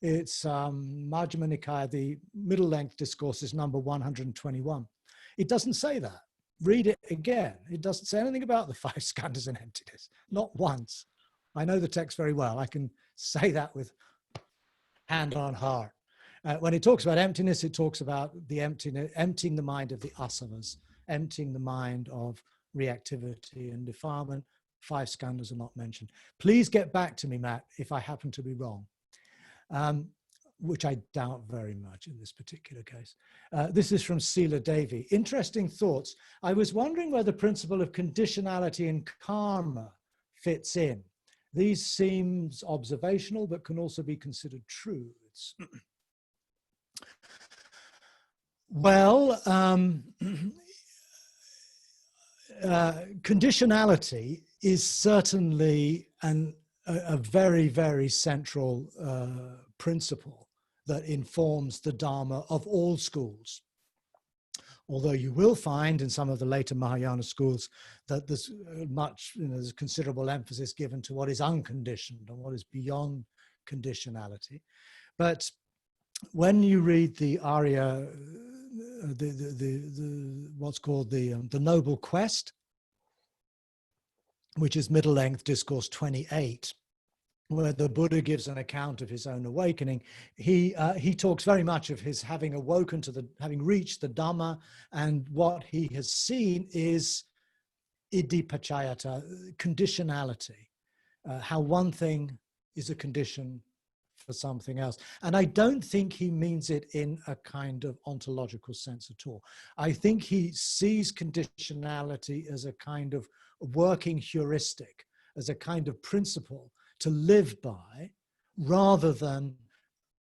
Nikaya, the middle length discourse is number 121. It doesn't say that. Read it again. It doesn't say anything about the 5 skandhas and emptiness, not once. I know the text very well. I can say that with hand on heart. When it talks about emptiness, it talks about the emptying the mind of the asavas, emptying the mind of reactivity and defilement. 5 skandhas are not mentioned. Please get back to me, Matt, if I happen to be wrong. which I doubt very much in this particular case. This is from Sela Devi. Interesting thoughts. I was wondering where the principle of conditionality and karma fits in. These seems observational, but can also be considered truths. Well, conditionality is certainly a very, very central principle that informs the Dharma of all schools. Although you will find in some of the later Mahayana schools that there's there's considerable emphasis given to what is unconditioned and what is beyond conditionality. But when you read the Arya, what's called the Noble Quest, which is middle length discourse 28, where the Buddha gives an account of his own awakening, he talks very much of his having awoken to having reached the Dhamma, and what he has seen is idipachayata, conditionality, how one thing is a condition for something else. And I don't think he means it in a kind of ontological sense at all. I think he sees conditionality as a kind of working heuristic, as a kind of principle to live by, rather than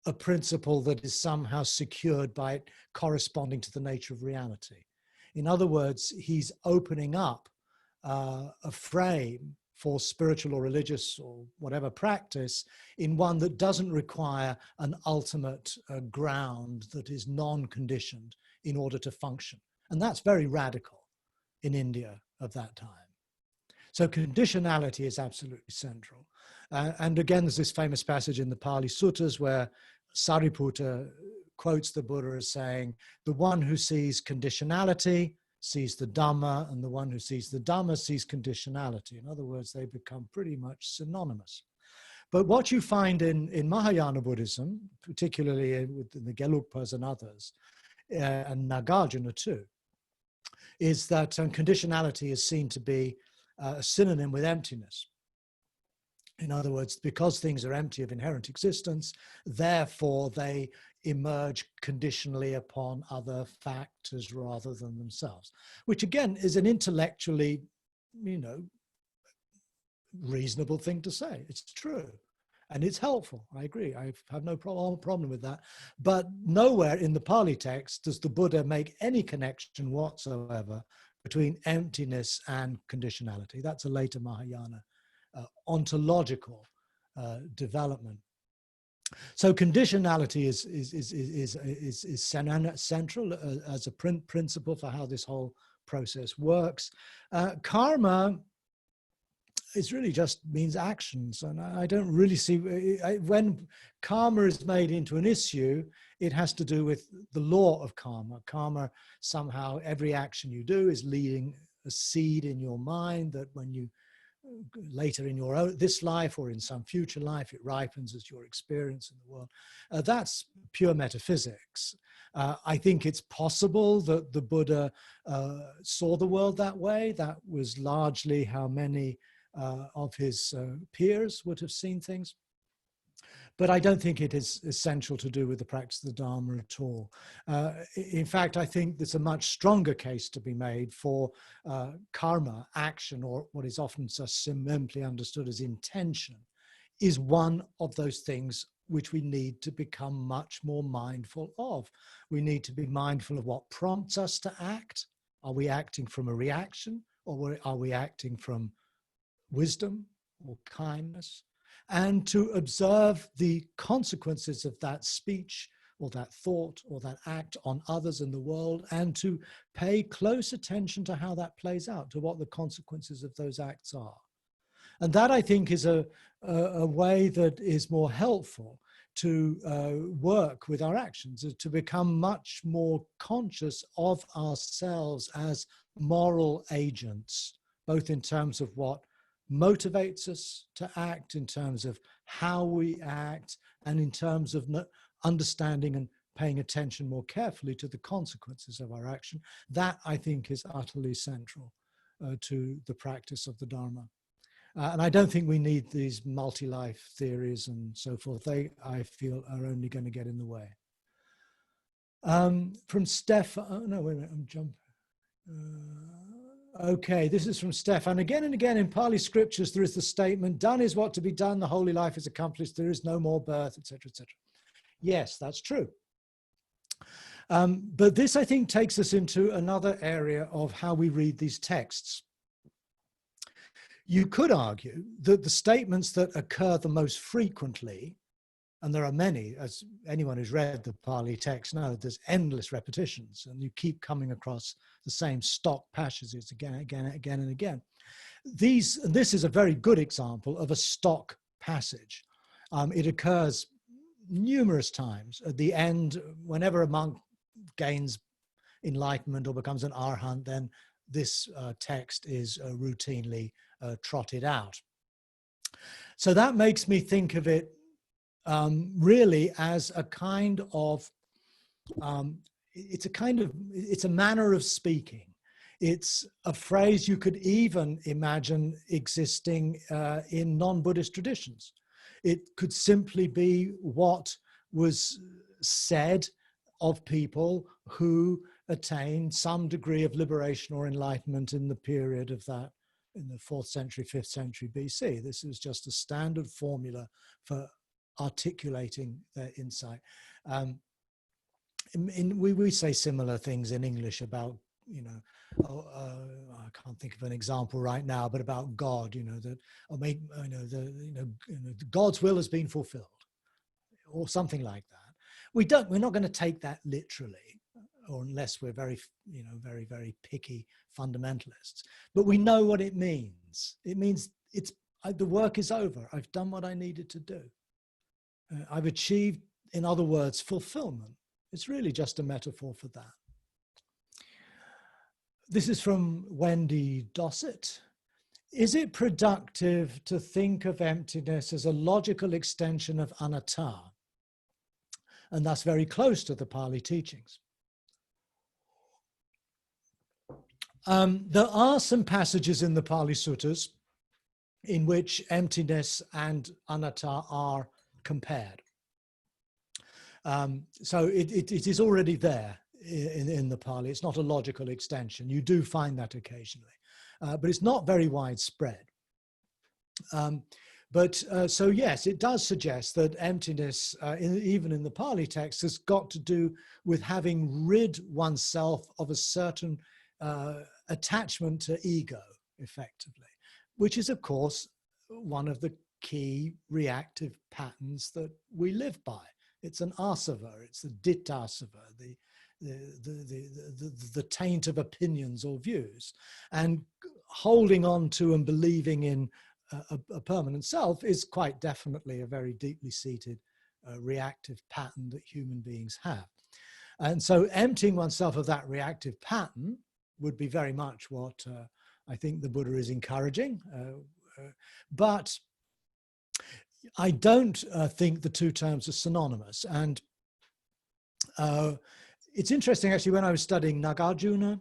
a principle that is somehow secured by it corresponding to the nature of reality. In other words, he's opening up a frame for spiritual or religious or whatever practice in one that doesn't require an ultimate ground that is non-conditioned in order to function. And that's very radical in India of that time. So conditionality is absolutely central. And again, there's this famous passage in the Pali Suttas where Sariputta quotes the Buddha as saying, the one who sees conditionality sees the Dhamma, and the one who sees the Dhamma sees conditionality. In other words, they become pretty much synonymous. But what you find in Mahayana Buddhism, particularly with the Gelugpas and others, and Nagarjuna too, is that conditionality is seen to be a synonym with emptiness. In other words, because things are empty of inherent existence, therefore they emerge conditionally upon other factors rather than themselves, which again is an intellectually, reasonable thing to say. It's true. And it's helpful. I agree. I have no problem with that. But nowhere in the Pali text does the Buddha make any connection whatsoever between emptiness and conditionality. That's a later Mahayana ontological development. So conditionality is central as a principle for how this whole process works. Karma is really just means actions, and I don't really see when karma is made into an issue, it has to do with the law of karma. Karma, somehow every action you do is leading a seed in your mind that when you later in this life or in some future life, it ripens as your experience in the world. That's pure metaphysics. I think it's possible that the Buddha saw the world that way. That was largely how many of his peers would have seen things. But I don't think it is essential to do with the practice of the Dharma at all. In fact, I think there's a much stronger case to be made for karma, action, or what is often just simply understood as intention, is one of those things which we need to become much more mindful of. We need to be mindful of what prompts us to act. Are we acting from a reaction, or are we acting from wisdom or kindness? And to observe the consequences of that speech or that thought or that act on others in the world, and to pay close attention to how that plays out, to what the consequences of those acts are. And that, I think, is a way that is more helpful to work with our actions, to become much more conscious of ourselves as moral agents, both in terms of what motivates us to act, in terms of how we act, and in terms of understanding and paying attention more carefully to the consequences of our action. That, I think, is utterly central to the practice of the Dharma. And I don't think we need these multi-life theories and so forth. They, I feel, are only going to get in the way. From Steph, oh, no, wait a minute, I'm jumping. Okay, this is from Stefan. Again and again in Pali scriptures, there is the statement, done is what to be done, the holy life is accomplished, there is no more birth, etc., etc. Yes, that's true. But this, I think, takes us into another area of how we read these texts. You could argue that the statements that occur the most frequently, and there are many, as anyone who's read the Pali text knows, there's endless repetitions, and you keep coming across the same stock passages again and again. This is a very good example of a stock passage. It occurs numerous times at the end. Whenever a monk gains enlightenment or becomes an arhat, then this text is routinely trotted out. So that makes me think of it really as a kind of, it's a manner of speaking. It's a phrase you could even imagine existing in non-Buddhist traditions. It could simply be what was said of people who attained some degree of liberation or enlightenment in the period of that, in the 4th century, 5th century BC. This is just a standard formula for articulating their insight. We say similar things in English about, you know, I can't think of an example right now, but about God, you know, that, or maybe, God's will has been fulfilled, or something like that. We're not going to take that literally, or unless we're very, very, very picky fundamentalists. But we know what it means. It means the work is over. I've done what I needed to do. I've achieved, in other words, fulfillment. It's really just a metaphor for that. This is from Wendy Dossett. Is it productive to think of emptiness as a logical extension of anatta, and thus very close to the Pali teachings? There are some passages in the Pali Suttas in which emptiness and anatta are compared. So it is already there in the Pali. It's not a logical extension. You do find that occasionally, but it's not very widespread. So yes, it does suggest that emptiness, even in the Pali text, has got to do with having rid oneself of a certain attachment to ego, effectively, which is, of course, one of the key reactive patterns that we live by. It's an asava, it's a ditthasava, the taint of opinions or views. And holding on to and believing in a permanent self is quite definitely a very deeply seated reactive pattern that human beings have. And so emptying oneself of that reactive pattern would be very much what I think the Buddha is encouraging. But I don't think the two terms are synonymous. And it's interesting, actually, when I was studying Nagarjuna,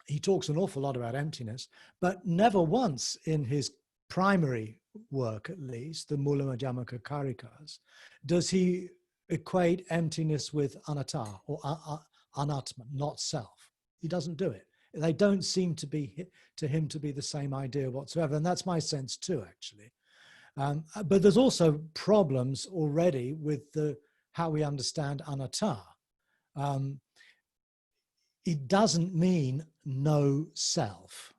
he talks an awful lot about emptiness, but never once in his primary work, at least, the Mula Madhyamaka Karikas, does he equate emptiness with anatta or anatma, not self. He doesn't do it. They don't seem to be, to him, to be the same idea whatsoever. And that's my sense too, actually. But there's also problems already with how we understand anatta. It doesn't mean no self.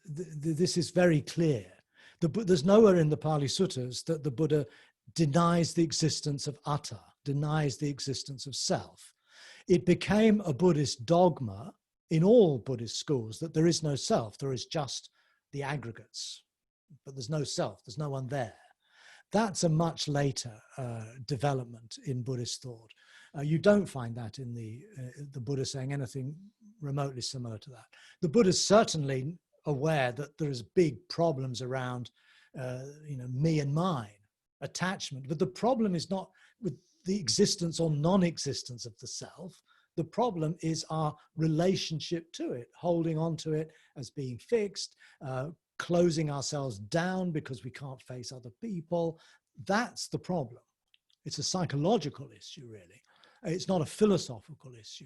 This is very clear. There's nowhere in the Pali Suttas that the Buddha denies the existence of atta, denies the existence of self. It became a Buddhist dogma in all Buddhist schools that there is no self, there is just the aggregates, but there's no self, there's no one there. That's a much later development in Buddhist thought. You don't find that in the Buddha saying anything remotely similar to that. The Buddha's certainly aware that there's big problems around, me and mine, attachment. But the problem is not with the existence or non-existence of the self. The problem is our relationship to it, holding on to it as being fixed, closing ourselves down because we can't face other people. That's the problem. It's a psychological issue, really. It's not a philosophical issue.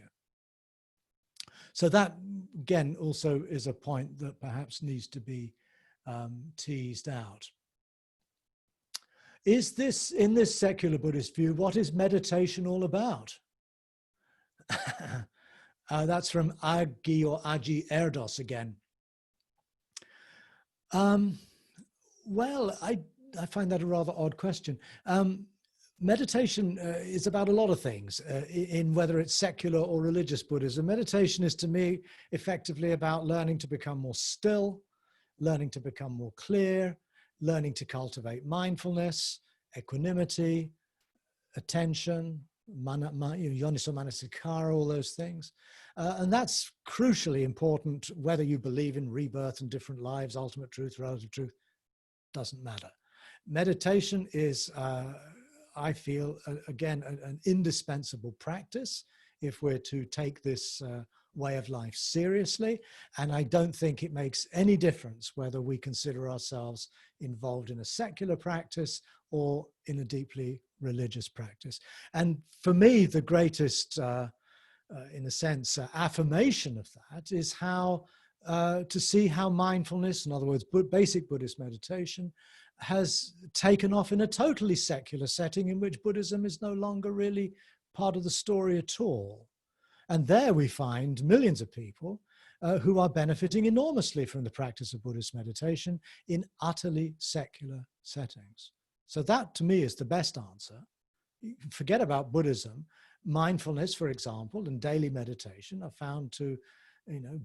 So that, again, also is a point that perhaps needs to be teased out. Is this, in this secular Buddhist view, what is meditation all about? That's from Agi or Aji Erdos again. Well, I find that a rather odd question. Meditation is about a lot of things, in whether it's secular or religious Buddhism. Meditation is, to me, effectively about learning to become more still, learning to become more clear, learning to cultivate mindfulness, equanimity, attention, yoniso manasikara, all those things. And that's crucially important, whether you believe in rebirth and different lives, ultimate truth, relative truth, doesn't matter. Meditation is, I feel, again, an indispensable practice if we're to take this way of life seriously. And I don't think it makes any difference whether we consider ourselves involved in a secular practice or in a deeply religious practice. And for me, the greatest, in a sense, affirmation of that is how to see how mindfulness, in other words, basic Buddhist meditation, has taken off in a totally secular setting in which Buddhism is no longer really part of the story at all. And there we find millions of people who are benefiting enormously from the practice of Buddhist meditation in utterly secular settings. So that, to me, is the best answer. Forget about Buddhism. Mindfulness, for example, and daily meditation are found to,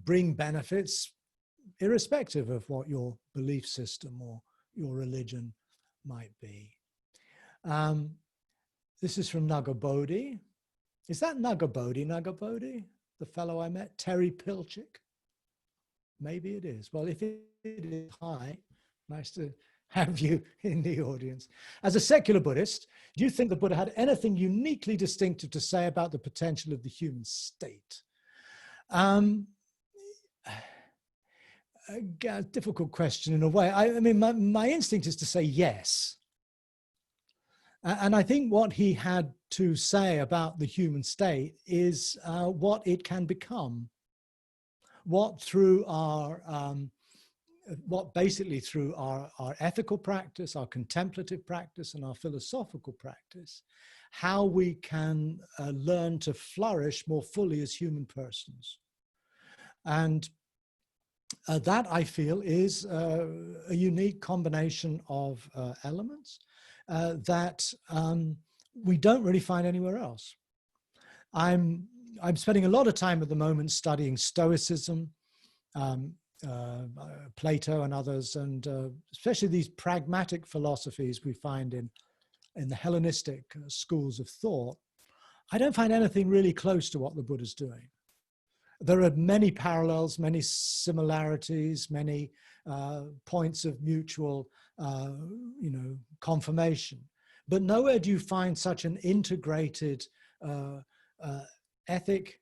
bring benefits irrespective of what your belief system or your religion might be. This is from Nagabodhi. Is that Nagabodhi, the fellow I met, Terry Pilchick? Maybe it is. Well, if it is, hi, nice to have you in the audience. As a secular Buddhist, do you think the Buddha had anything uniquely distinctive to say about the potential of the human state? A difficult question in a way. I mean, my instinct is to say yes. And I think what he had to say about the human state is what it can become. What basically through our ethical practice, our contemplative practice, and our philosophical practice, how we can learn to flourish more fully as human persons. And that, I feel, is a unique combination of elements that we don't really find anywhere else. I'm spending a lot of time at the moment studying Stoicism, Plato and others, and especially these pragmatic philosophies we find in the Hellenistic schools of thought. I don't find anything really close to what the Buddha's doing. There are many parallels, many similarities, many points of mutual, confirmation. But nowhere do you find such an integrated ethic,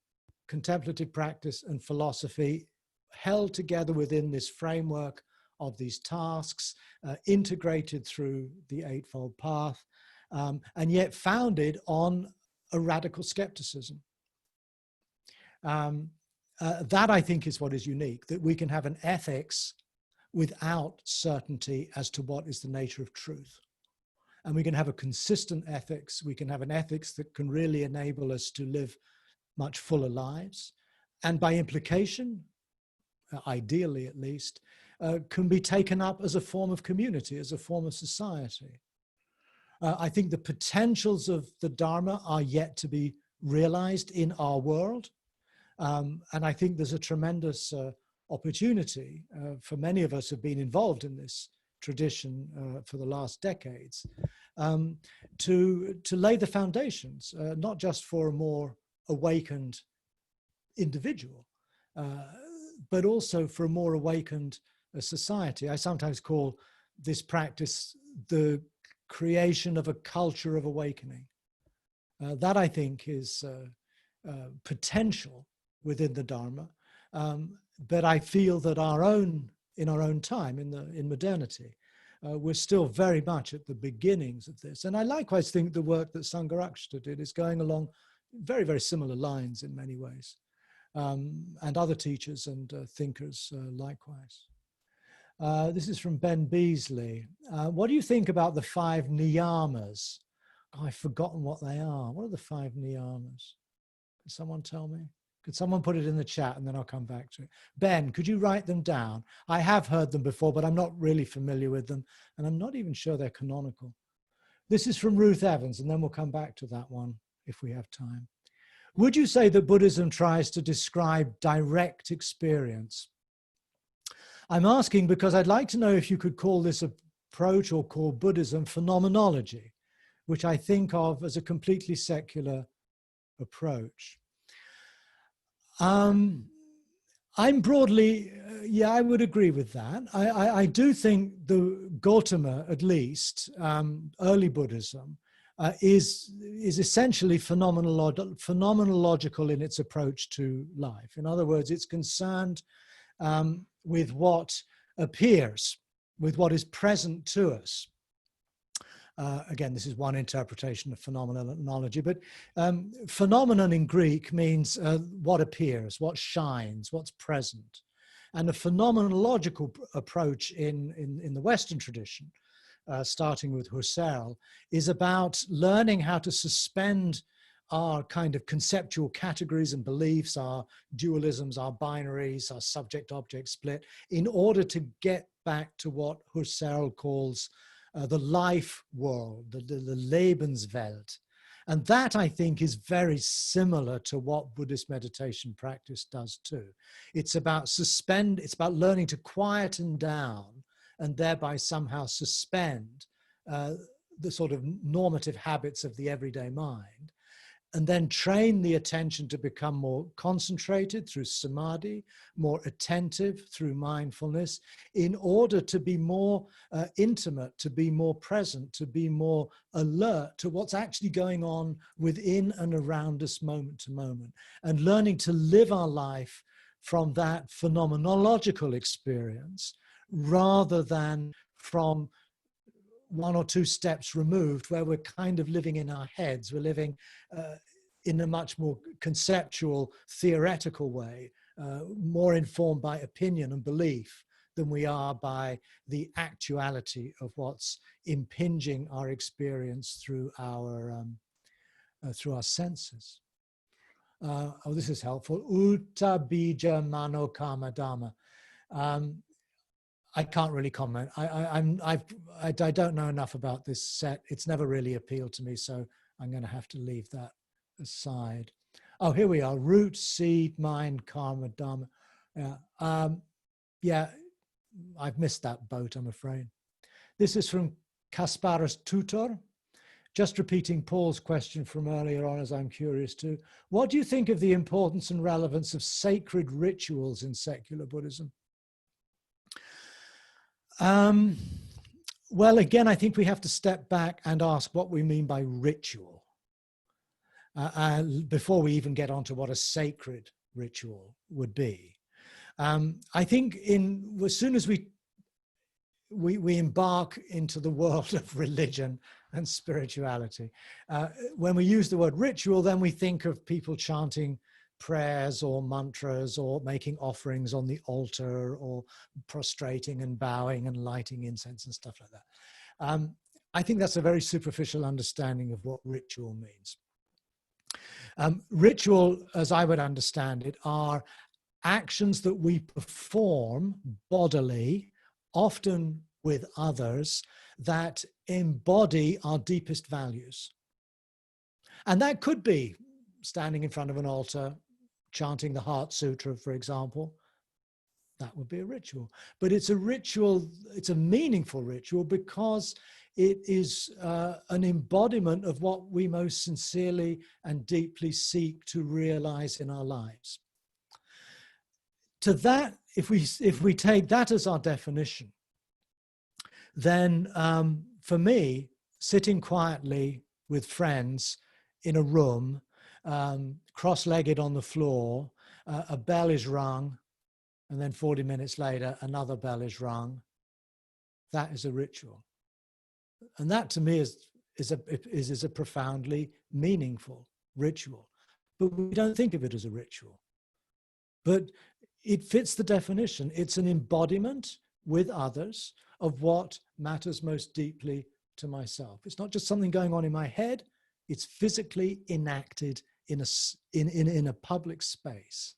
contemplative practice, and philosophy held together within this framework of these tasks, integrated through the Eightfold Path, and yet founded on a radical skepticism. That, I think, is what is unique, that we can have an ethics without certainty as to what is the nature of truth. And we can have a consistent ethics. We can have an ethics that can really enable us to live much fuller lives. And by implication, ideally at least, can be taken up as a form of community, as a form of society. I think the potentials of the Dharma are yet to be realized in our world. And I think there's a tremendous opportunity for many of us who've been involved in this tradition for the last decades to lay the foundations, not just for a more awakened individual, but also for a more awakened society. I sometimes call this practice the creation of a culture of awakening. That, I think, is potential within the Dharma, but I feel that our own in our own time, in modernity. We're still very much at the beginnings of this. And I likewise think the work that Sangharakshita did is going along very, very similar lines in many ways. And other teachers and thinkers likewise. This is from Ben Beasley. What do you think about the 5 niyamas? Oh, I've forgotten what they are. What are the 5 niyamas? Can someone tell me? Could someone put it in the chat and then I'll come back to it. Ben, could you write them down? I have heard them before, but I'm not really familiar with them. And I'm not even sure they're canonical. This is from Ruth Evans, and then we'll come back to that one if we have time. Would you say that Buddhism tries to describe direct experience? I'm asking because I'd like to know if you could call this approach or call Buddhism phenomenology, which I think of as a completely secular approach. I'm broadly, yeah, I would agree with that. I do think the Gautama, at least, early Buddhism, is essentially phenomenological in its approach to life. In other words, it's concerned with what appears, with what is present to us. Again, this is one interpretation of phenomenology, but phenomenon in Greek means what appears, what shines, what's present. And a phenomenological approach in the Western tradition, starting with Husserl, is about learning how to suspend our kind of conceptual categories and beliefs, our dualisms, our binaries, our subject-object split, in order to get back to what Husserl calls the life world, the Lebenswelt. And that, I think, is very similar to what Buddhist meditation practice does too. It's about it's about learning to quieten down and thereby somehow suspend the sort of normative habits of the everyday mind, and then train the attention to become more concentrated through samadhi, more attentive through mindfulness, in order to be more intimate, to be more present, to be more alert to what's actually going on within and around us moment to moment, and learning to live our life from that phenomenological experience rather than from 1 or 2 steps removed, where we're kind of living in our heads. We're living in a much more conceptual, theoretical way, more informed by opinion and belief than we are by the actuality of what's impinging our experience through our senses. Oh, this is helpful. Uta bija mano kama dhamma. I can't really comment. I don't know enough about this set. It's never really appealed to me, so I'm going to have to leave that aside. Oh, here we are. Root, seed, mind, karma, dhamma. Yeah, I've missed that boat, I'm afraid. This is from Kasparas Tutor. Just repeating Paul's question from earlier on, as I'm curious too. What do you think of the importance and relevance of sacred rituals in secular Buddhism? Well, again, I think we have to step back and ask what we mean by ritual before we even get onto what a sacred ritual would be. I think as soon as we embark into the world of religion and spirituality, when we use the word ritual, then we think of people chanting prayers or mantras or making offerings on the altar or prostrating and bowing and lighting incense and stuff like that. I think that's a very superficial understanding of what ritual means. Ritual, as I would understand it, are actions that we perform bodily, often with others, that embody our deepest values. And that could be standing in front of an altar, chanting the Heart Sutra, for example. That would be a ritual. But it's a ritual, it's a meaningful ritual because it is an embodiment of what we most sincerely and deeply seek to realize in our lives. To that, if we take that as our definition, then for me, sitting quietly with friends in a room, cross-legged on the floor, a bell is rung, and then 40 minutes later, another bell is rung. That is a ritual. And that to me is a profoundly meaningful ritual. But we don't think of it as a ritual. But it fits the definition. It's an embodiment with others of what matters most deeply to myself. It's not just something going on in my head. It's physically enacted in a public space.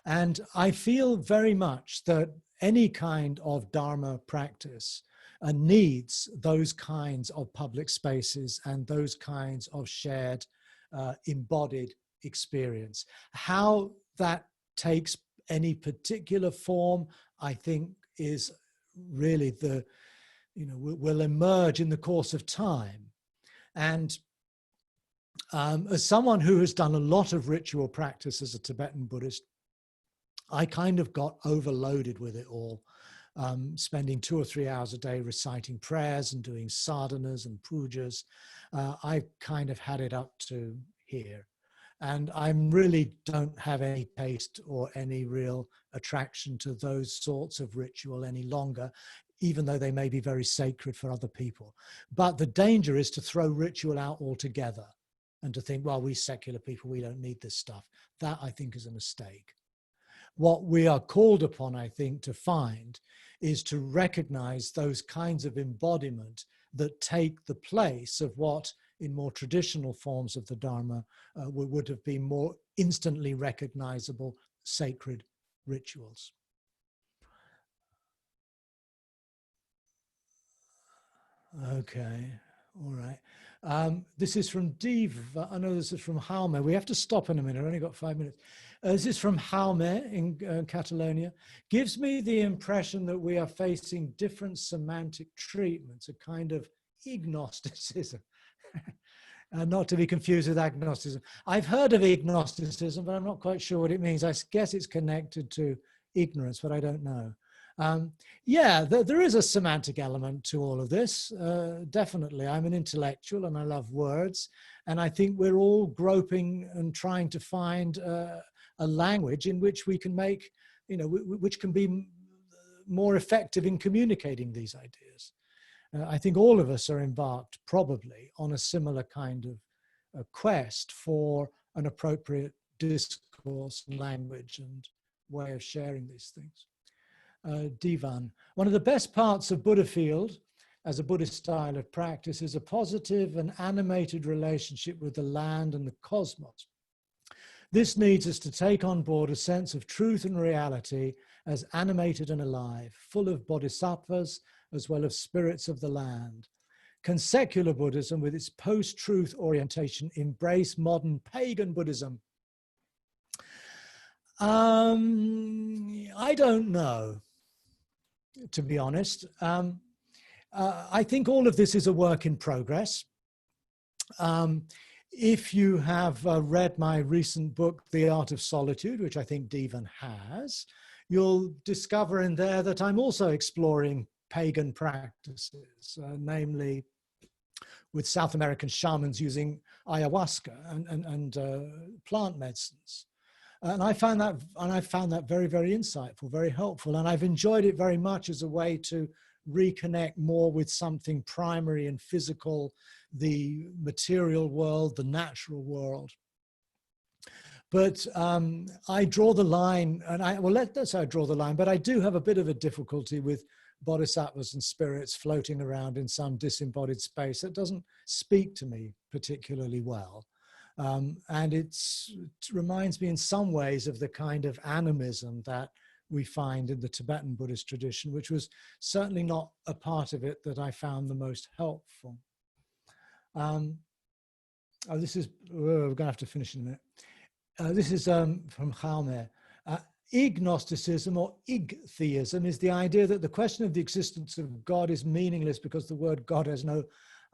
And I feel very much that any kind of Dharma practice needs those kinds of public spaces and those kinds of shared embodied experience. How that takes any particular form, I think, is really will emerge in the course of time. And as someone who has done a lot of ritual practice as a Tibetan Buddhist, I kind of got overloaded with it all, spending 2 or 3 hours a day reciting prayers and doing sadhanas and pujas. I kind of had it up to here. And I really don't have any taste or any real attraction to those sorts of ritual any longer, even though they may be very sacred for other people. But the danger is to throw ritual out altogether and to think, well, we secular people, we don't need this stuff. That, I think, is a mistake. What we are called upon, I think, to find is to recognize those kinds of embodiment that take the place of what in more traditional forms of the Dharma would have been more instantly recognizable sacred rituals. Okay, all right. This is from Diva. I know this is from Jaume. We have to stop in a minute. I've only got 5 minutes. This is from Jaume in Catalonia. Gives me the impression that we are facing different semantic treatments, a kind of agnosticism. Not to be confused with agnosticism. I've heard of agnosticism, but I'm not quite sure what it means. I guess it's connected to ignorance, but I don't know. Yeah, there is a semantic element to all of this, definitely. I'm an intellectual and I love words. And I think we're all groping and trying to find a language in which we can make, which can be more effective in communicating these ideas. I think all of us are embarked probably on a similar kind of quest for an appropriate discourse, language, and way of sharing these things. Divan, one of the best parts of Buddha field as a Buddhist style of practice is a positive and animated relationship with the land and the cosmos. This needs us to take on board a sense of truth and reality as animated and alive, full of bodhisattvas as well as spirits of the land. Can secular Buddhism, with its post-truth orientation, embrace modern pagan Buddhism? I don't know, to be honest. I think all of this is a work in progress. If you have read my recent book, The Art of Solitude, which I think Divan has, you'll discover in there that I'm also exploring pagan practices, namely with South American shamans using ayahuasca and plant medicines. And I found that very, very insightful, very helpful. And I've enjoyed it very much as a way to reconnect more with something primary and physical, the material world, the natural world. But I draw the line, and that's how I draw the line, but I do have a bit of a difficulty with bodhisattvas and spirits floating around in some disembodied space. That doesn't speak to me particularly well. And it reminds me in some ways of the kind of animism that we find in the Tibetan Buddhist tradition, which was certainly not a part of it that I found the most helpful. We're going to have to finish in a minute. This is from Jaume. Agnosticism or ig-theism is the idea that the question of the existence of God is meaningless because the word God has no...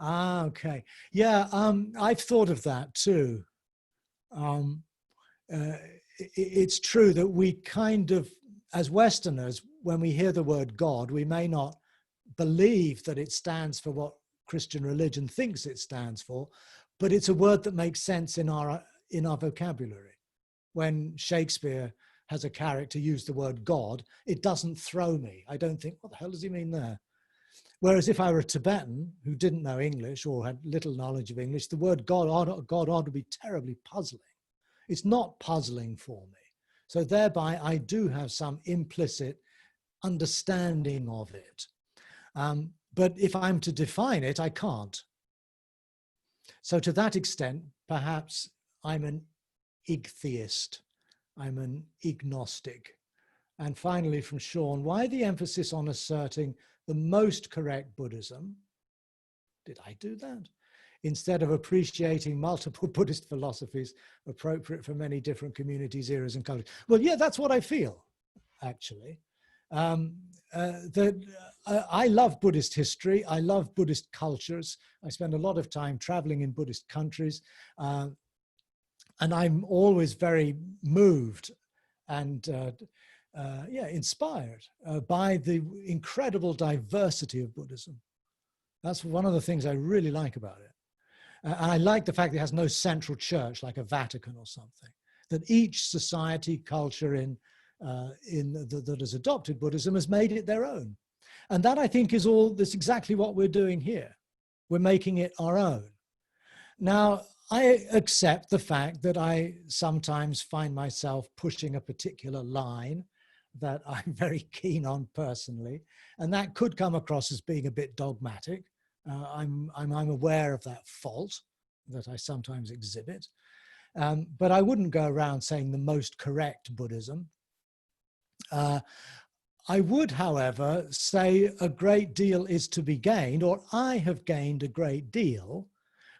okay. Yeah, I've thought of that too. It's true that we kind of, as Westerners, when we hear the word God, we may not believe that it stands for what Christian religion thinks it stands for, but it's a word that makes sense in our vocabulary. When Shakespeare has a character use the word God, it doesn't throw me. I don't think, what the hell does he mean there? Whereas if I were a Tibetan who didn't know English or had little knowledge of English, the word God ought to be terribly puzzling. It's not puzzling for me. So thereby I do have some implicit understanding of it. But if I'm to define it, I can't. So to that extent, perhaps I'm an igtheist. I'm an agnostic. And finally from Sean, why the emphasis on asserting the most correct Buddhism? Did I do that? Instead of appreciating multiple Buddhist philosophies appropriate for many different communities, eras and cultures. Well, yeah, that's what I feel, actually. I love Buddhist history. I love Buddhist cultures. I spend a lot of time traveling in Buddhist countries. And I'm always very moved and inspired by the incredible diversity of Buddhism. That's one of the things I really like about it. And I like the fact that it has no central church like a Vatican or something, that each society, culture that has adopted Buddhism has made it their own. And that I think that's exactly what we're doing here. We're making it our own. Now, I accept the fact that I sometimes find myself pushing a particular line that I'm very keen on personally, and that could come across as being a bit dogmatic. I'm aware of that fault that I sometimes exhibit, but I wouldn't go around saying the most correct Buddhism. I would, however, say a great deal is to be gained, or I have gained a great deal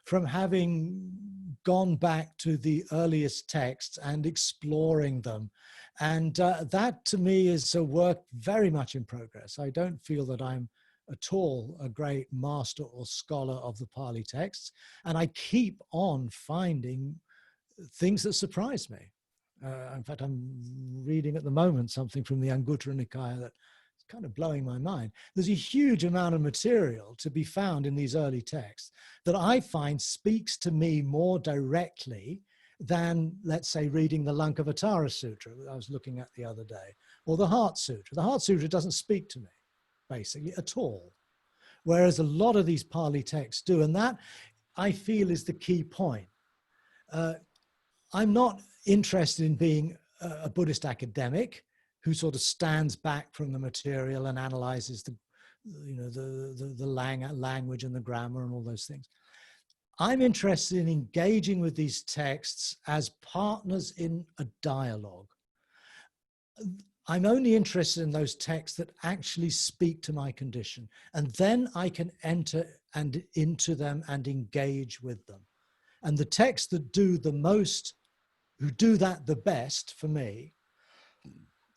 from having gone back to the earliest texts and exploring them. And that to me is a work very much in progress. I don't feel that I'm at all a great master or scholar of the Pali texts. And I keep on finding things that surprise me. In fact, I'm reading at the moment something from the Anguttara Nikaya that's kind of blowing my mind. There's a huge amount of material to be found in these early texts that I find speaks to me more directly than, let's say, reading the Lankavatara Sutra that I was looking at the other day, or the Heart Sutra. The Heart Sutra doesn't speak to me, basically, at all. Whereas a lot of these Pali texts do, and that, I feel, is the key point. I'm not interested in being a Buddhist academic who sort of stands back from the material and analyzes the language and the grammar and all those things. I'm interested in engaging with these texts as partners in a dialogue. I'm only interested in those texts that actually speak to my condition, and then I can enter into them and engage with them. And the texts that do the most, who do that the best for me,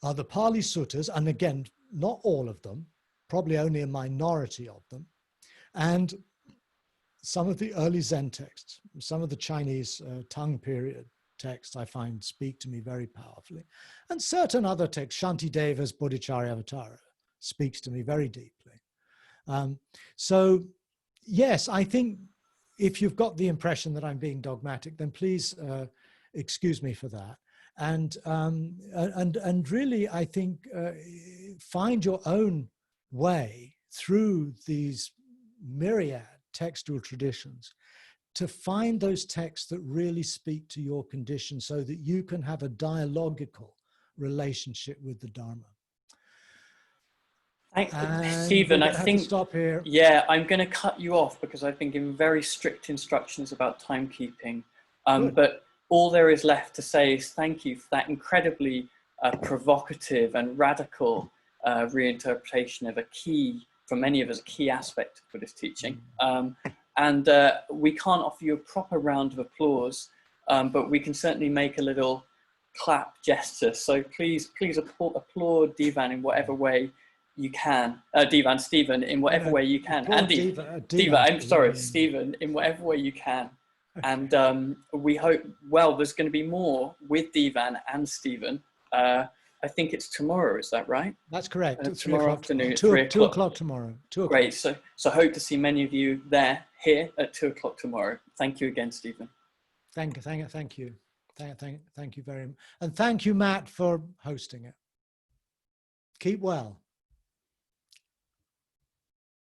are the Pali Suttas, and again, not all of them, probably only a minority of them, and some of the early Zen texts, some of the Chinese Tang period texts I find speak to me very powerfully, and certain other texts, Shantideva's Bodhicharya Avatara speaks to me very deeply. So yes, I think if you've got the impression that I'm being dogmatic, then please excuse me for that. And really, I think, find your own way through these myriad textual traditions to find those texts that really speak to your condition so that you can have a dialogical relationship with the Dharma. Stephen, I think, stop here. Yeah, I'm going to cut you off because I've been given very strict instructions about timekeeping. But all there is left to say is thank you for that incredibly provocative and radical reinterpretation of a key, for many of us, a key aspect of Buddhist teaching. And we can't offer you a proper round of applause, but we can certainly make a little clap gesture. So please applaud Divan in whatever way you can. Stephen, in whatever way you can. And Stephen, in whatever way you can. Okay. And we hope, well, there's going to be more with Divan and Stephen. I think it's tomorrow, is that right? That's correct. Tomorrow afternoon, 2 o'clock tomorrow. 2 o'clock. Great. So hope to see many of you here at 2 o'clock tomorrow. Thank you again, Stephen. Thank you. Thank you very much. And thank you, Matt, for hosting it. Keep well.